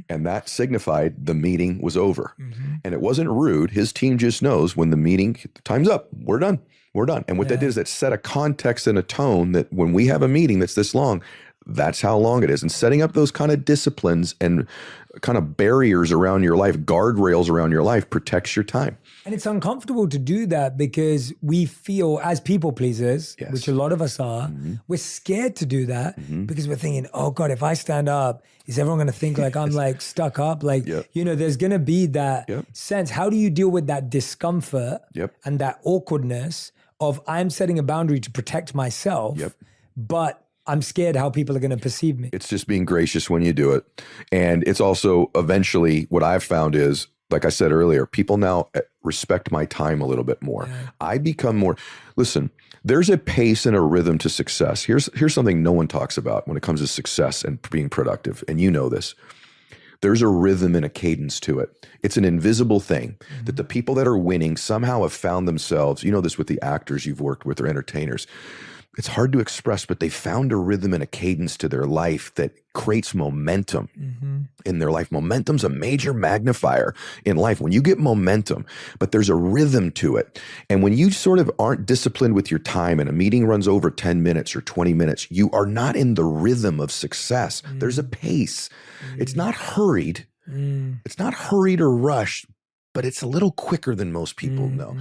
And that signified the meeting was over. And it wasn't rude. His team just knows when the meeting, time's up, we're done. And what that did is that set a context and a tone that when we have a meeting that's this long, that's how long it is. And setting up those kind of disciplines and kind of barriers around your life, guardrails around your life, protects your time. And it's uncomfortable to do that because we feel, as people pleasers, which a lot of us are, we're scared to do that because we're thinking, oh God, if I stand up, is everyone going to think like I'm like stuck up? Like, there's going to be that sense. How do you deal with that discomfort and that awkwardness of I'm setting a boundary to protect myself, but I'm scared how people are going to perceive me? It's just being gracious when you do it. And it's also eventually what I've found is, like I said earlier, people now respect my time a little bit more. I become more, listen, there's a pace and a rhythm to success. Here's something no one talks about when it comes to success and being productive. And you know this. There's a rhythm and a cadence to it. It's an invisible thing that the people that are winning somehow have found themselves, you know this with the actors you've worked with or entertainers. It's hard to express, but they found a rhythm and a cadence to their life that creates momentum in their life. Momentum's a major magnifier in life. When you get momentum, but there's a rhythm to it. And when you sort of aren't disciplined with your time and a meeting runs over 10 minutes or 20 minutes, you are not in the rhythm of success. There's a pace. It's not hurried. It's not hurried or rushed, but it's a little quicker than most people know.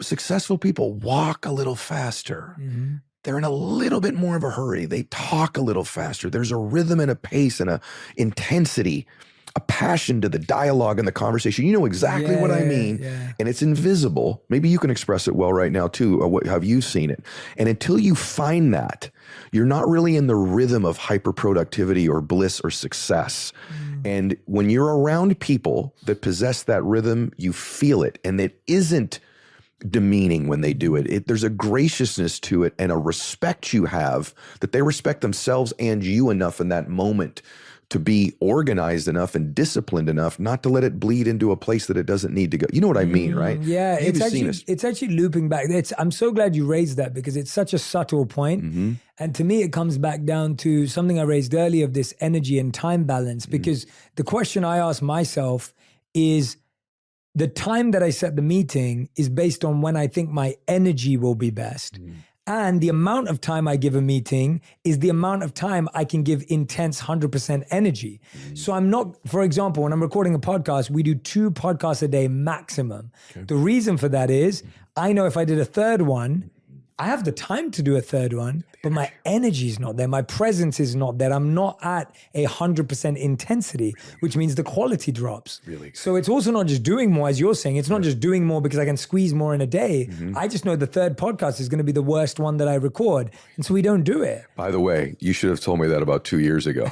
Successful people walk a little faster. They're in a little bit more of a hurry. They talk a little faster. There's a rhythm and a pace and a intensity, a passion to the dialogue and the conversation. You know exactly what I mean. And it's invisible. Maybe you can express it well right now too. Have you seen it? And until you find that, you're not really in the rhythm of hyper productivity or bliss or success. And when you're around people that possess that rhythm, you feel it. And it isn't demeaning when they do it. There's a graciousness to it and a respect you have that they respect themselves and you enough in that moment to be organized enough and disciplined enough not to let it bleed into a place that it doesn't need to go. You know what I mean, right? Yeah, it's actually looping back. I'm so glad you raised that because it's such a subtle point. And to me, it comes back down to something I raised earlier of this energy and time balance, because the question I ask myself is, the time that I set the meeting is based on when I think my energy will be best. And the amount of time I give a meeting is the amount of time I can give intense 100% energy. So I'm not, for example, when I'm recording a podcast, we do 2 podcasts a day maximum. The reason for that is I know if I did a third one, I have the time to do a third one, but my energy is not there. My presence is not there. I'm not at 100% intensity, which means the quality drops. Really? So it's also not just doing more, as you're saying. It's not just doing more because I can squeeze more in a day. I just know the third podcast is going to be the worst one that I record. And so we don't do it. By the way, you should have told me that about 2 years ago.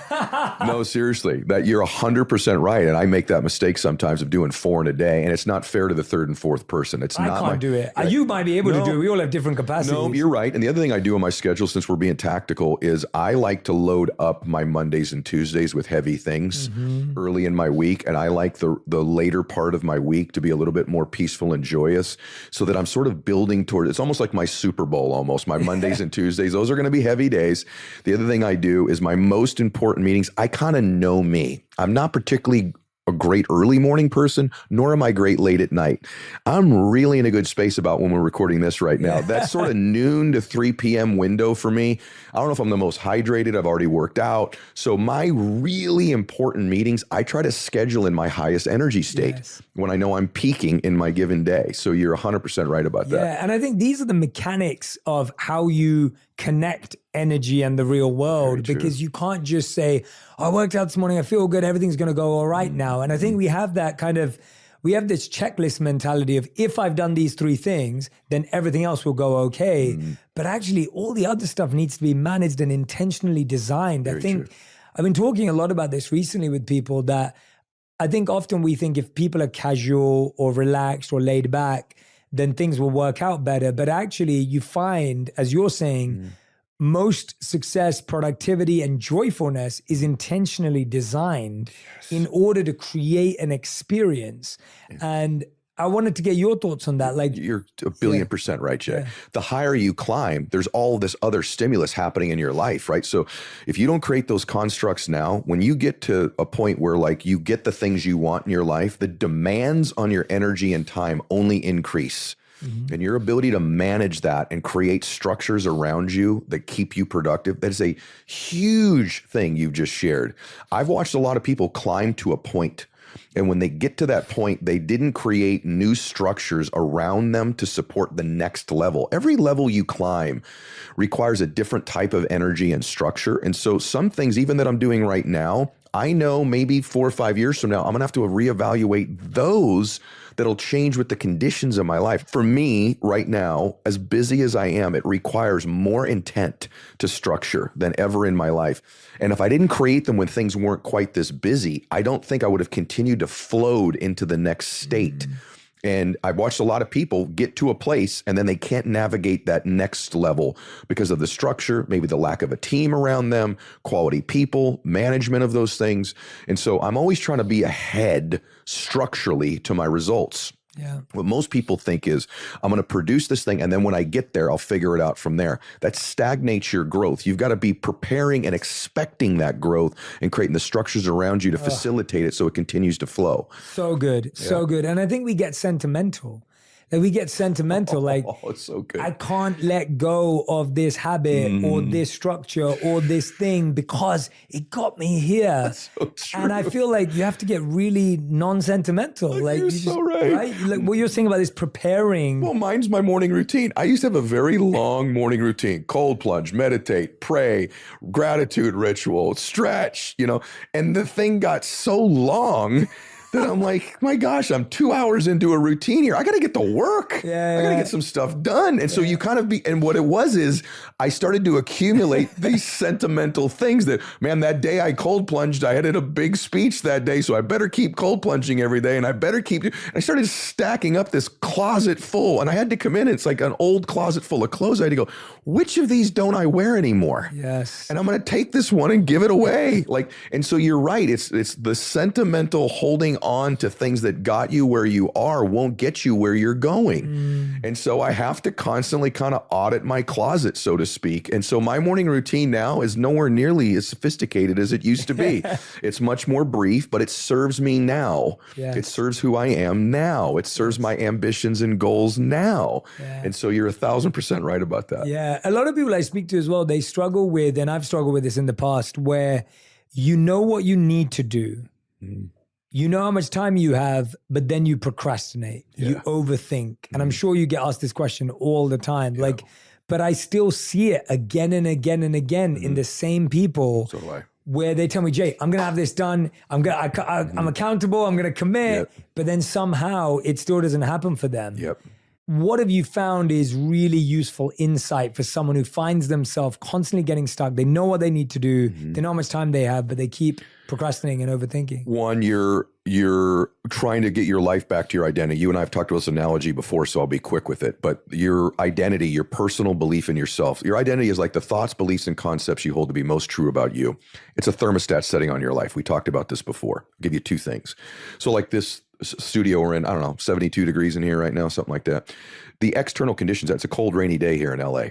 No, seriously, that you're 100% right. And I make that mistake sometimes of doing 4 in a day. And it's not fair to the third and fourth person. It's I not can't do it. You might be able to do it. We all have different capacities. No, you're right. And the other thing I do on my schedule, since we're being tactical, is I like to load up my Mondays and Tuesdays with heavy things early in my week. And I like the later part of my week to be a little bit more peaceful and joyous, so that I'm sort of building toward, it's almost like my Super Bowl almost. My Mondays and Tuesdays, those are going to be heavy days. The other thing I do is my most important meetings, I kind of know me. I'm not particularly a great early morning person, nor am I great late at night. I'm really in a good space about when we're recording this right now. That sort of noon to 3 p.m. window for me. I don't know if I'm the most hydrated. I've already worked out. So my really important meetings, I try to schedule in my highest energy state when I know I'm peaking in my given day. So you're 100% right about that. Yeah, and I think these are the mechanics of how you connect energy and the real world, because you can't just say, oh, I worked out this morning, I feel good, everything's going to go all right now. And I think we have that we have this checklist mentality of, if I've done these 3 things, then everything else will go okay. But actually all the other stuff needs to be managed and intentionally designed. I think I've been talking a lot about this recently with people, that I think often we think if people are casual or relaxed or laid back, then things will work out better. But actually you find, as you're saying, most success, productivity, and joyfulness is intentionally designed in order to create an experience. And I wanted to get your thoughts on that. Like, you're a billion% right, Jay. The higher you climb, there's all this other stimulus happening in your life, right? So if you don't create those constructs now, when you get to a point where like you get the things you want in your life, the demands on your energy and time only increase. And your ability to manage that and create structures around you that keep you productive, that is a huge thing you've just shared. I've watched a lot of people climb to a point, and when they get to that point, they didn't create new structures around them to support the next level. Every level you climb requires a different type of energy and structure. And so some things, even that I'm doing right now, I know maybe 4 or 5 years from now, I'm going to have to reevaluate those that'll change with the conditions of my life. For me right now, as busy as I am, it requires more intent to structure than ever in my life. And if I didn't create them when things weren't quite this busy, I don't think I would have continued to float into the next state. And I've watched a lot of people get to a place and then they can't navigate that next level because of the structure, maybe the lack of a team around them, quality people, management of those things. And so I'm always trying to be ahead structurally to my results. Yeah. What most people think is, I'm going to produce this thing, and then when I get there, I'll figure it out from there. That stagnates your growth. You've got to be preparing and expecting that growth and creating the structures around you to facilitate it so it continues to flow. So good. So good. And I think we get sentimental. Like like, it's so good. I can't let go of this habit or this structure or this thing because it got me here. That's so true. And I feel like you have to get really non-sentimental. Like, You're so right. Like what you're saying about this preparing. Well, mine's my morning routine. I used to have a very long morning routine: cold plunge, meditate, pray, gratitude ritual, stretch, and the thing got so long that I'm like, my gosh, I'm 2 hours into a routine here. I got to get to work. I got to get some stuff done. And so you kind of and what it was is I started to accumulate these sentimental things that, man, that day I cold plunged, I had a big speech that day. So I better keep cold plunging every day, and I better keep, and I started stacking up this closet full, and I had to come in. It's like an old closet full of clothes. I had to go, which of these don't I wear anymore? Yes. And I'm going to take this one and give it away. And so you're right. It's the sentimental holding on to things that got you where you are won't get you where you're going. And so I have to constantly kind of audit my closet, so to speak. And so my morning routine now is nowhere nearly as sophisticated as it used to be. It's much more brief, but it serves me now. Yes. It serves who I am now. It serves my ambitions and goals now. Yeah. And so you're 1,000% right about that. Yeah. A lot of people I speak to as well, they struggle with, and I've struggled with this in the past, where you know what you need to do. You know how much time you have, but then you procrastinate, you overthink. And I'm sure you get asked this question all the time. Like, but I still see it again and again and again in the same people. So do I. Where they tell me, Jay, I'm gonna have this done. I'm accountable. I'm gonna commit. But then somehow it still doesn't happen for them. Yep. What have you found is really useful insight for someone who finds themselves constantly getting stuck? They know what they need to do. They know how much time they have, but they keep procrastinating and overthinking. One, you're trying to get your life back to your identity. You and I have talked about this analogy before, so I'll be quick with it. But your identity, your personal belief in yourself, your identity is like the thoughts, beliefs, and concepts you hold to be most true about you. It's a thermostat setting on your life. We talked about this before. I'll give you two things. So like this studio we're in, I don't know, 72 degrees in here right now, something like that. The external conditions, it's a cold, rainy day here in LA.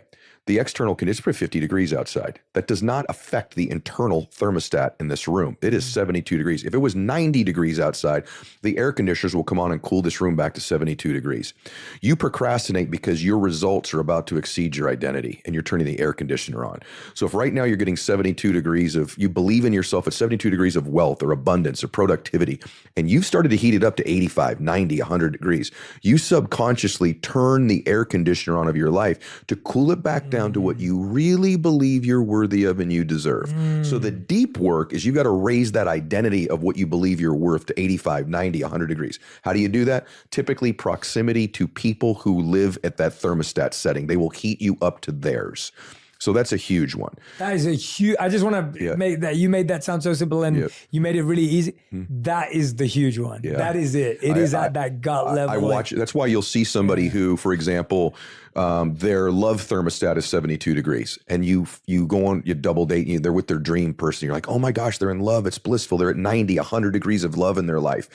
The external conditions, it's 50 degrees outside. That does not affect the internal thermostat in this room. It is 72 degrees. If it was 90 degrees outside, the air conditioners will come on and cool this room back to 72 degrees. You procrastinate because your results are about to exceed your identity and you're turning the air conditioner on. So if right now you're getting 72 degrees of, you believe in yourself at 72 degrees of wealth or abundance or productivity, and you've started to heat it up to 85, 90, 100 degrees, you subconsciously turn the air conditioner on of your life to cool it back down to what you really believe you're worthy of and you deserve. So the deep work is you got to raise that identity of what you believe you're worth to 85, 90, 100 degrees. How do you do that? Typically proximity to people who live at that thermostat setting. They will heat you up to theirs. So that's a huge one. That is a huge, I just want to make that, you made that sound so simple and you made it really easy. That is the huge one. That is it. It is at that gut level. I watch it. That's why you'll see somebody who, for example, their love thermostat is 72 degrees and you go on, you double date, they're with their dream person. You're like, oh my gosh, they're in love. It's blissful. They're at 90, 100 degrees of love in their life.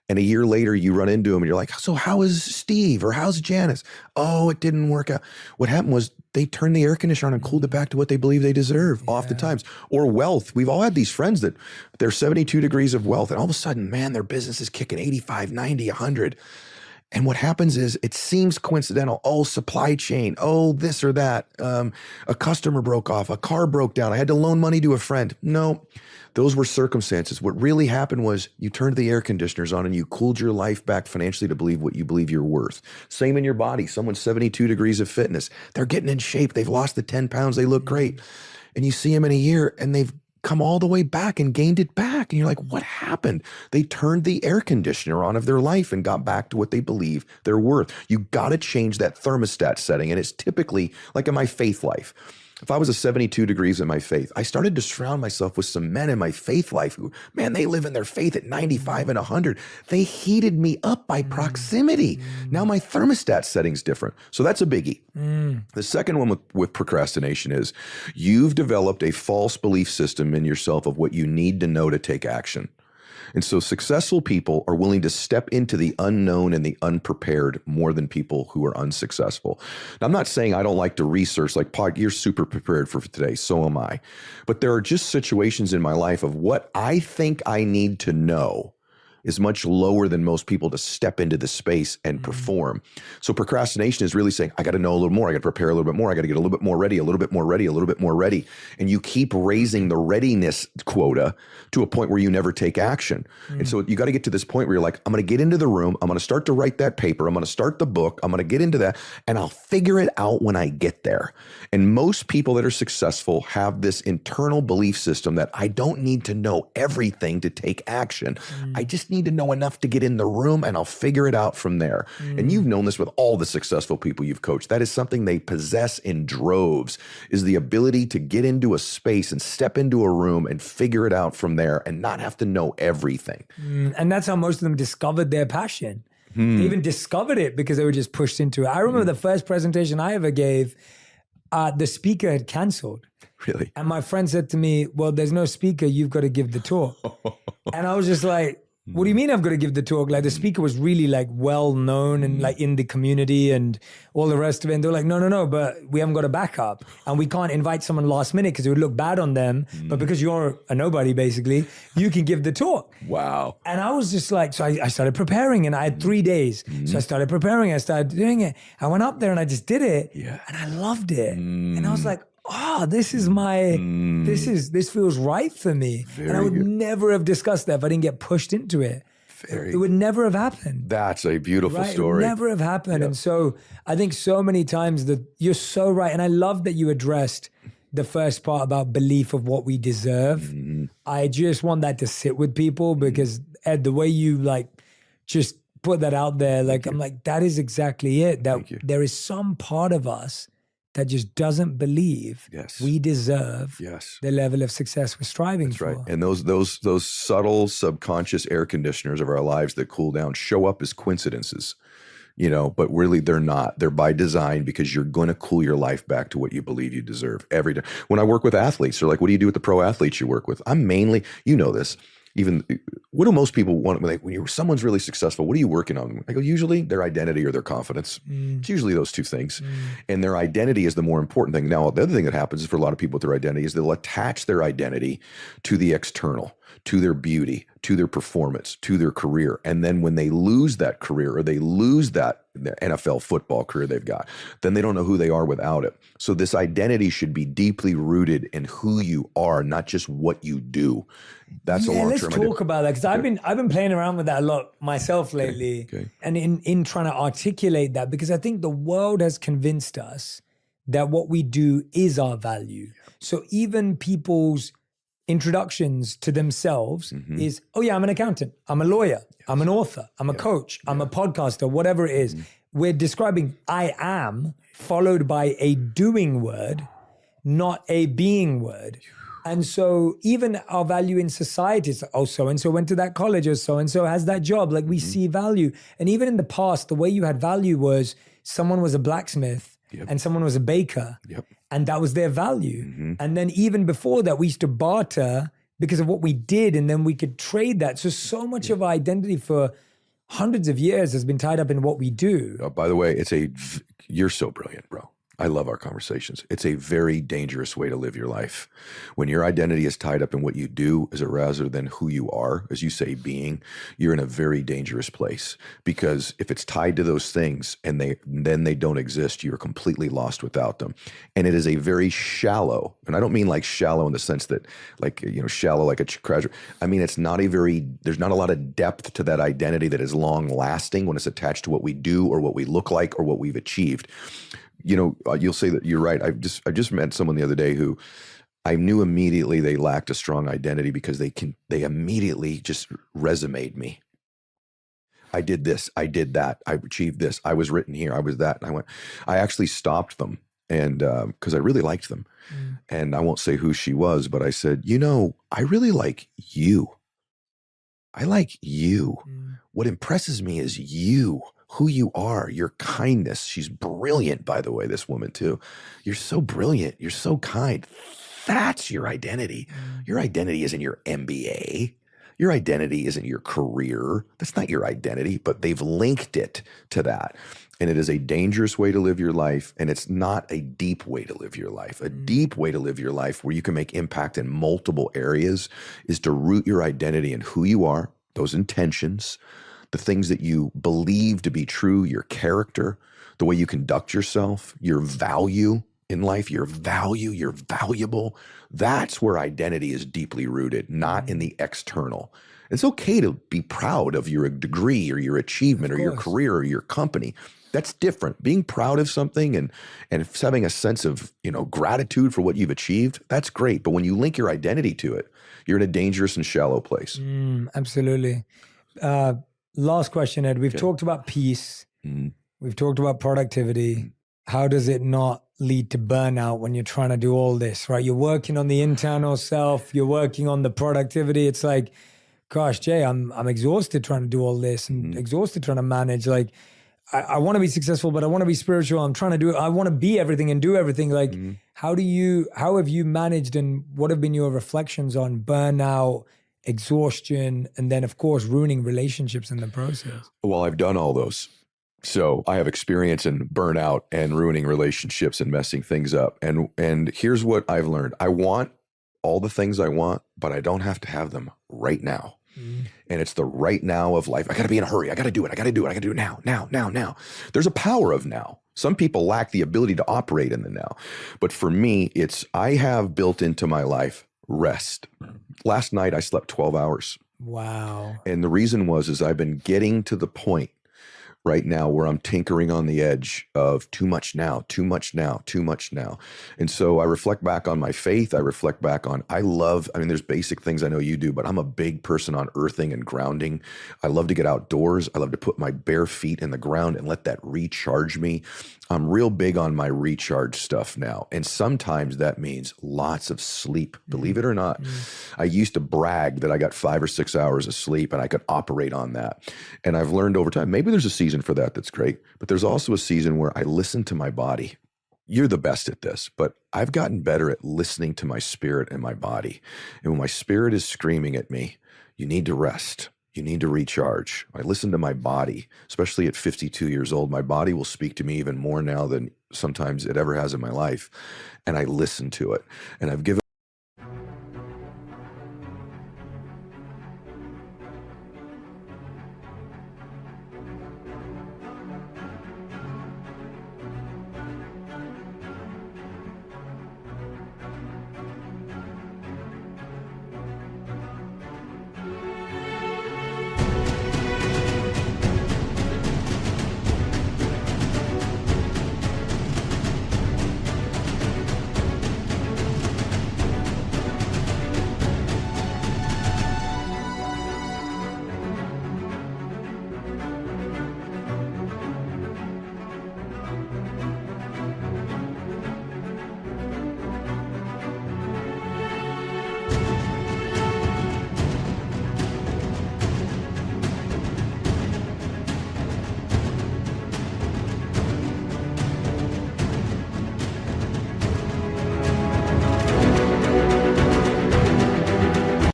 And a year later, you run into them and you're like, so how is Steve or how's Janice? Oh, it didn't work out. What happened was they turned the air conditioner on and cooled it back to what they believe they deserve oftentimes. Or wealth. We've all had these friends that they're 72 degrees of wealth and all of a sudden, man, their business is kicking 85, 90, 100. And what happens is it seems coincidental. Oh, supply chain. Oh, this or that. A customer broke off. A car broke down. I had to loan money to a friend. No, those were circumstances. What really happened was you turned the air conditioners on and you cooled your life back financially to believe what you believe you're worth. Same in your body. Someone's 72 degrees of fitness. They're getting in shape. They've lost the 10 pounds. They look great. And you see them in a year and they've come all the way back and gained it back. And you're like, what happened? They turned the air conditioner on of their life and got back to what they believe they're worth. You got to change that thermostat setting. And it's typically like in my faith life. If I was a 72 degrees in my faith, I started to surround myself with some men in my faith life who, man, they live in their faith at 95 and 100. They heated me up by proximity. Now my thermostat setting's different. So that's a biggie. The second one with procrastination is you've developed a false belief system in yourself of what you need to know to take action. And so successful people are willing to step into the unknown and the unprepared more than people who are unsuccessful. Now, I'm not saying I don't like to research, like, you're super prepared for today, so am I. But there are just situations in my life of what I think I need to know is much lower than most people to step into the space and perform. So procrastination is really saying, I got to know a little more. I got to prepare a little bit more. I got to get a little bit more ready, a little bit more ready, a little bit more ready. And you keep raising the readiness quota to a point where you never take action. And so you got to get to this point where you're like, I'm going to get into the room. I'm going to start to write that paper. I'm going to start the book. I'm going to get into that and I'll figure it out when I get there. And most people that are successful have this internal belief system that I don't need to know everything to take action. I just need to know enough to get in the room and I'll figure it out from there. And you've known this with all the successful people you've coached. That is something they possess in droves, is the ability to get into a space and step into a room and figure it out from there and not have to know everything. And that's how most of them discovered their passion. They even discovered it because they were just pushed into it. I remember the first presentation I ever gave, the speaker had canceled. Really? And my friend said to me, well, there's no speaker, you've got to give the talk. And I was just like, what do you mean I've got to give the talk? Like the speaker was really like well known and like in the community and all the rest of it. And they're like, no, but we haven't got a backup and we can't invite someone last minute because it would look bad on them. But because you're a nobody, basically, you can give the talk. Wow. And I was just like, so I started preparing and I had 3 days. So I started preparing, I started doing it. I went up there and I just did it and I loved it. And I was like, oh, this is my, this feels right for me. And I would never have discussed that if I didn't get pushed into it. it would never have happened. That's a beautiful Right? story. It would never have happened. Yep. And so I think so many times that you're so right. And I love that you addressed the first part about belief of what we deserve. Mm-hmm. I just want that to sit with people because Ed, the way you like just put that out there, like I'm like, that is exactly it. That there is some part of us that just doesn't believe we deserve the level of success we're striving for. Right. And those subtle subconscious air conditioners of our lives that cool down show up as coincidences, but really they're not. They're by design because you're going to cool your life back to what you believe you deserve every day. When I work with athletes, they're like, what do you do with the pro athletes you work with? I'm mainly, this, even what do most people want when someone's really successful? What are you working on? I go, usually their identity or their confidence. It's usually those two things. And their identity is the more important thing. Now, the other thing that happens for a lot of people with their identity is they'll attach their identity to the external, to their beauty, to their performance, to their career. And then when they lose that career or they lose that NFL football career they've got, then they don't know who they are without it. So this identity should be deeply rooted in who you are, not just what you do. That's a long term. Let's talk about that because I've been playing around with that a lot myself lately, and in trying to articulate that because I think the world has convinced us that what we do is our value. So even people's introductions to themselves is, oh yeah, I'm an accountant, I'm a lawyer, I'm an author, I'm a coach, I'm a podcaster, whatever it is. We're describing I am followed by a doing word, not a being word. And so even our value in society is, oh, so-and-so went to that college or so-and-so has that job. Like we see value. And even in the past, the way you had value was someone was a blacksmith and someone was a baker. And that was their value. And then even before that, we used to barter because of what we did and then we could trade that. So much of our identity for hundreds of years has been tied up in what we do. By the way, you're so brilliant, bro. I love our conversations. It's a very dangerous way to live your life. When your identity is tied up in what you do rather than who you are, as you say, being, you're in a very dangerous place. Because if it's tied to those things and then they don't exist, you're completely lost without them. And it is a very shallow, and I don't mean like shallow in the sense that shallow like a treasure. I mean, there's not a lot of depth to that identity that is long lasting when it's attached to what we do or what we look like or what we've achieved. You'll say that you're right. I just met someone the other day who I knew immediately they lacked a strong identity because they immediately just resumed me. I did this, I did that, I achieved this, I was written here, I was that. And I actually stopped them and because I really liked them. And I won't say who she was, but I said, I really like you. I like you. What impresses me is you. Who you are, your kindness. She's brilliant, by the way, this woman too. You're so brilliant. You're so kind. That's your identity. Your identity isn't your MBA. Your identity isn't your career. That's not your identity, but they've linked it to that. And it is a dangerous way to live your life. And it's not a deep way to live your life. A deep way to live your life where you can make impact in multiple areas is to root your identity in who you are, those intentions, the things that you believe to be true, your character, the way you conduct yourself, your value in life, your value, you're valuable. That's where identity is deeply rooted, not in the external. It's okay to be proud of your degree or your achievement or your career or your company. That's different. Being proud of something and having a sense of, gratitude for what you've achieved, that's great. But when you link your identity to it, you're in a dangerous and shallow place. Absolutely. Last question, Ed. We've talked about peace. We've talked about productivity. How does it not lead to burnout when you're trying to do all this, right? You're working on the internal self. You're working on the productivity. It's like, gosh, Jay, I'm exhausted trying to do all this and exhausted trying to manage. Like, I want to be successful, but I want to be spiritual. I'm trying to do it. I want to be everything and do everything. Like, how have you managed and what have been your reflections on burnout, exhaustion, and then of course ruining relationships in the process? Well, I've done all those. So I have experience in burnout and ruining relationships and messing things up. And here's what I've learned. I want all the things I want, but I don't have to have them right now. And it's the right now of life. I got to be in a hurry. I got to do it. I got to do it now. There's a power of now. Some people lack the ability to operate in the now. But for me, I have built into my life rest. Last night, I slept 12 hours. Wow. And the reason is I've been getting to the point right now where I'm tinkering on the edge of too much now, too much now, too much now. And so I reflect back on my faith. I reflect back on, there's basic things I know you do, but I'm a big person on earthing and grounding. I love to get outdoors. I love to put my bare feet in the ground and let that recharge me. I'm real big on my recharge stuff now. And sometimes that means lots of sleep, believe it or not. I used to brag that I got 5 or 6 hours of sleep and I could operate on that. And I've learned over time, maybe there's a season for that that's great, but there's also a season where I listen to my body. You're the best at this, but I've gotten better at listening to my spirit and my body. And when my spirit is screaming at me, you need to rest. You need to recharge. I listen to my body, especially at 52 years old. My body will speak to me even more now than sometimes it ever has in my life. And I listen to it. And I've given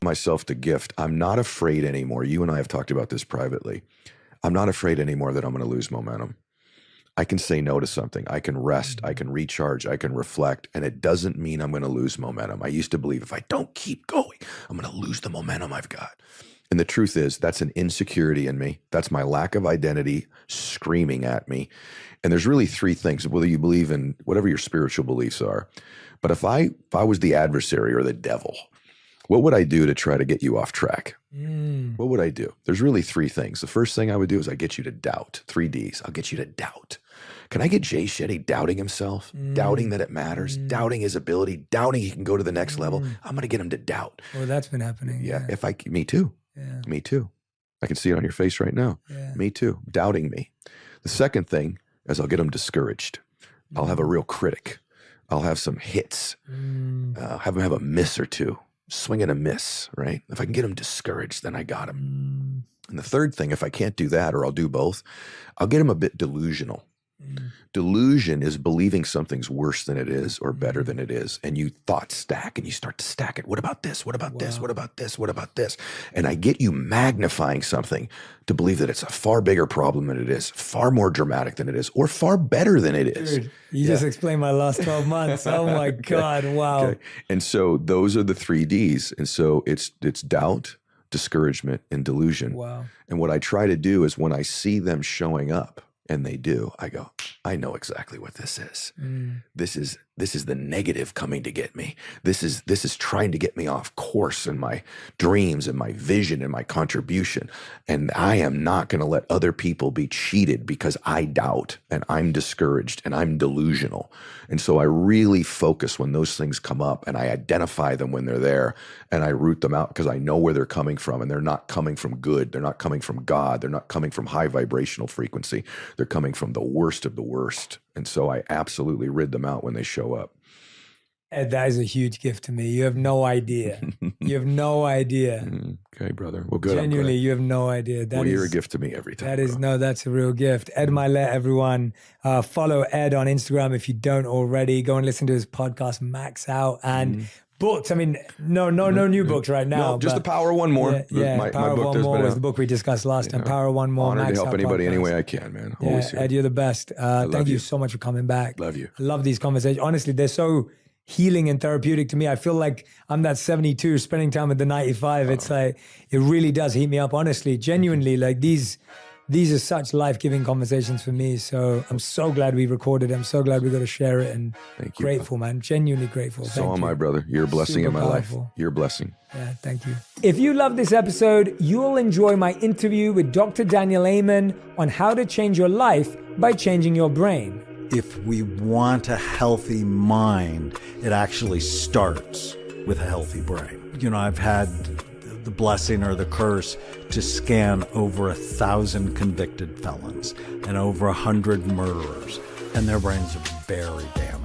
myself the gift. I'm not afraid anymore. You and I have talked about this privately. I'm not afraid anymore that I'm going to lose momentum. I can say no to something. I can rest. I can recharge. I can reflect. And it doesn't mean I'm going to lose momentum. I used to believe if I don't keep going, I'm going to lose the momentum I've got. And the truth is that's an insecurity in me. That's my lack of identity screaming at me. And there's really 3 things, whether you believe in whatever your spiritual beliefs are. But if I was the adversary or the devil, what would I do to try to get you off track? What would I do? There's really 3 things. The first thing I would do is I get you to doubt. 3 Ds. I'll get you to doubt. Can I get Jay Shetty doubting himself, doubting that it matters, doubting his ability, doubting he can go to the next level? I'm going to get him to doubt. Well, that's been happening. Yeah. Me too. Yeah. Me too. I can see it on your face right now. Yeah. Me too. Doubting me. The second thing is I'll get him discouraged. I'll have a real critic. I'll have some hits. Have him have a miss or 2. Swing and a miss, right? If I can get him discouraged, then I got him. And the third thing, if I can't do that, or I'll do both, I'll get him a bit delusional. Delusion is believing something's worse than it is or better than it is. And you thought stack and you start to stack it. What about this? What about this? What about this? What about this? And I get you magnifying something to believe that it's a far bigger problem than it is, far more dramatic than it is, or far better than it is. Dude, you just explained my last 12 months. Oh my God. Wow. Okay. And so those are the 3 Ds. And so it's doubt, discouragement, and delusion. Wow. And what I try to do is when I see them showing up, and they do, I go, I know exactly what this is. This is the negative coming to get me. This is trying to get me off course in my dreams and my vision and my contribution. And I am not going to let other people be cheated because I doubt and I'm discouraged and I'm delusional. And so I really focus when those things come up and I identify them when they're there and I root them out because I know where they're coming from, and they're not coming from good. They're not coming from God. They're not coming from high vibrational frequency. They're coming from the worst of the worst. And so I absolutely rid them out when they show up. Ed, that is a huge gift to me. You have no idea. You have no idea. Okay, brother. Well, good. Genuinely, you have no idea. Well, you're a gift to me every time. That is, no, that's a real gift. Ed Mylett, everyone. Follow Ed on Instagram if you don't already. Go and listen to his podcast, Max Out. And books. I mean, no new books right now. No, just the Power One More. Yeah, Power of One More was the book we discussed last time. Power One More. Honored Max to help Out anybody podcast. any way I can, man. Yeah, Always here. Ed, you're the best. Thank you so much for coming back. Love you. I love these conversations. Honestly, they're so healing and therapeutic to me. I feel like I'm that 72 spending time with the 95. It's like, it really does heat me up, honestly, genuinely. Like these these are such life-giving conversations for me. So I'm so glad we recorded. I'm so glad we got to share it. And Thank you, grateful, man. Genuinely grateful. So Thank am you. I, brother. You're a blessing Super in my powerful. life. You're a blessing. Yeah, thank you. If you love this episode, you'll enjoy my interview with Dr. Daniel Amen on how to change your life by changing your brain. If we want a healthy mind, it actually starts with a healthy brain. You know, I've had the blessing or the curse to scan over 1,000 convicted felons and over 100 murderers, and their brains are very damaged.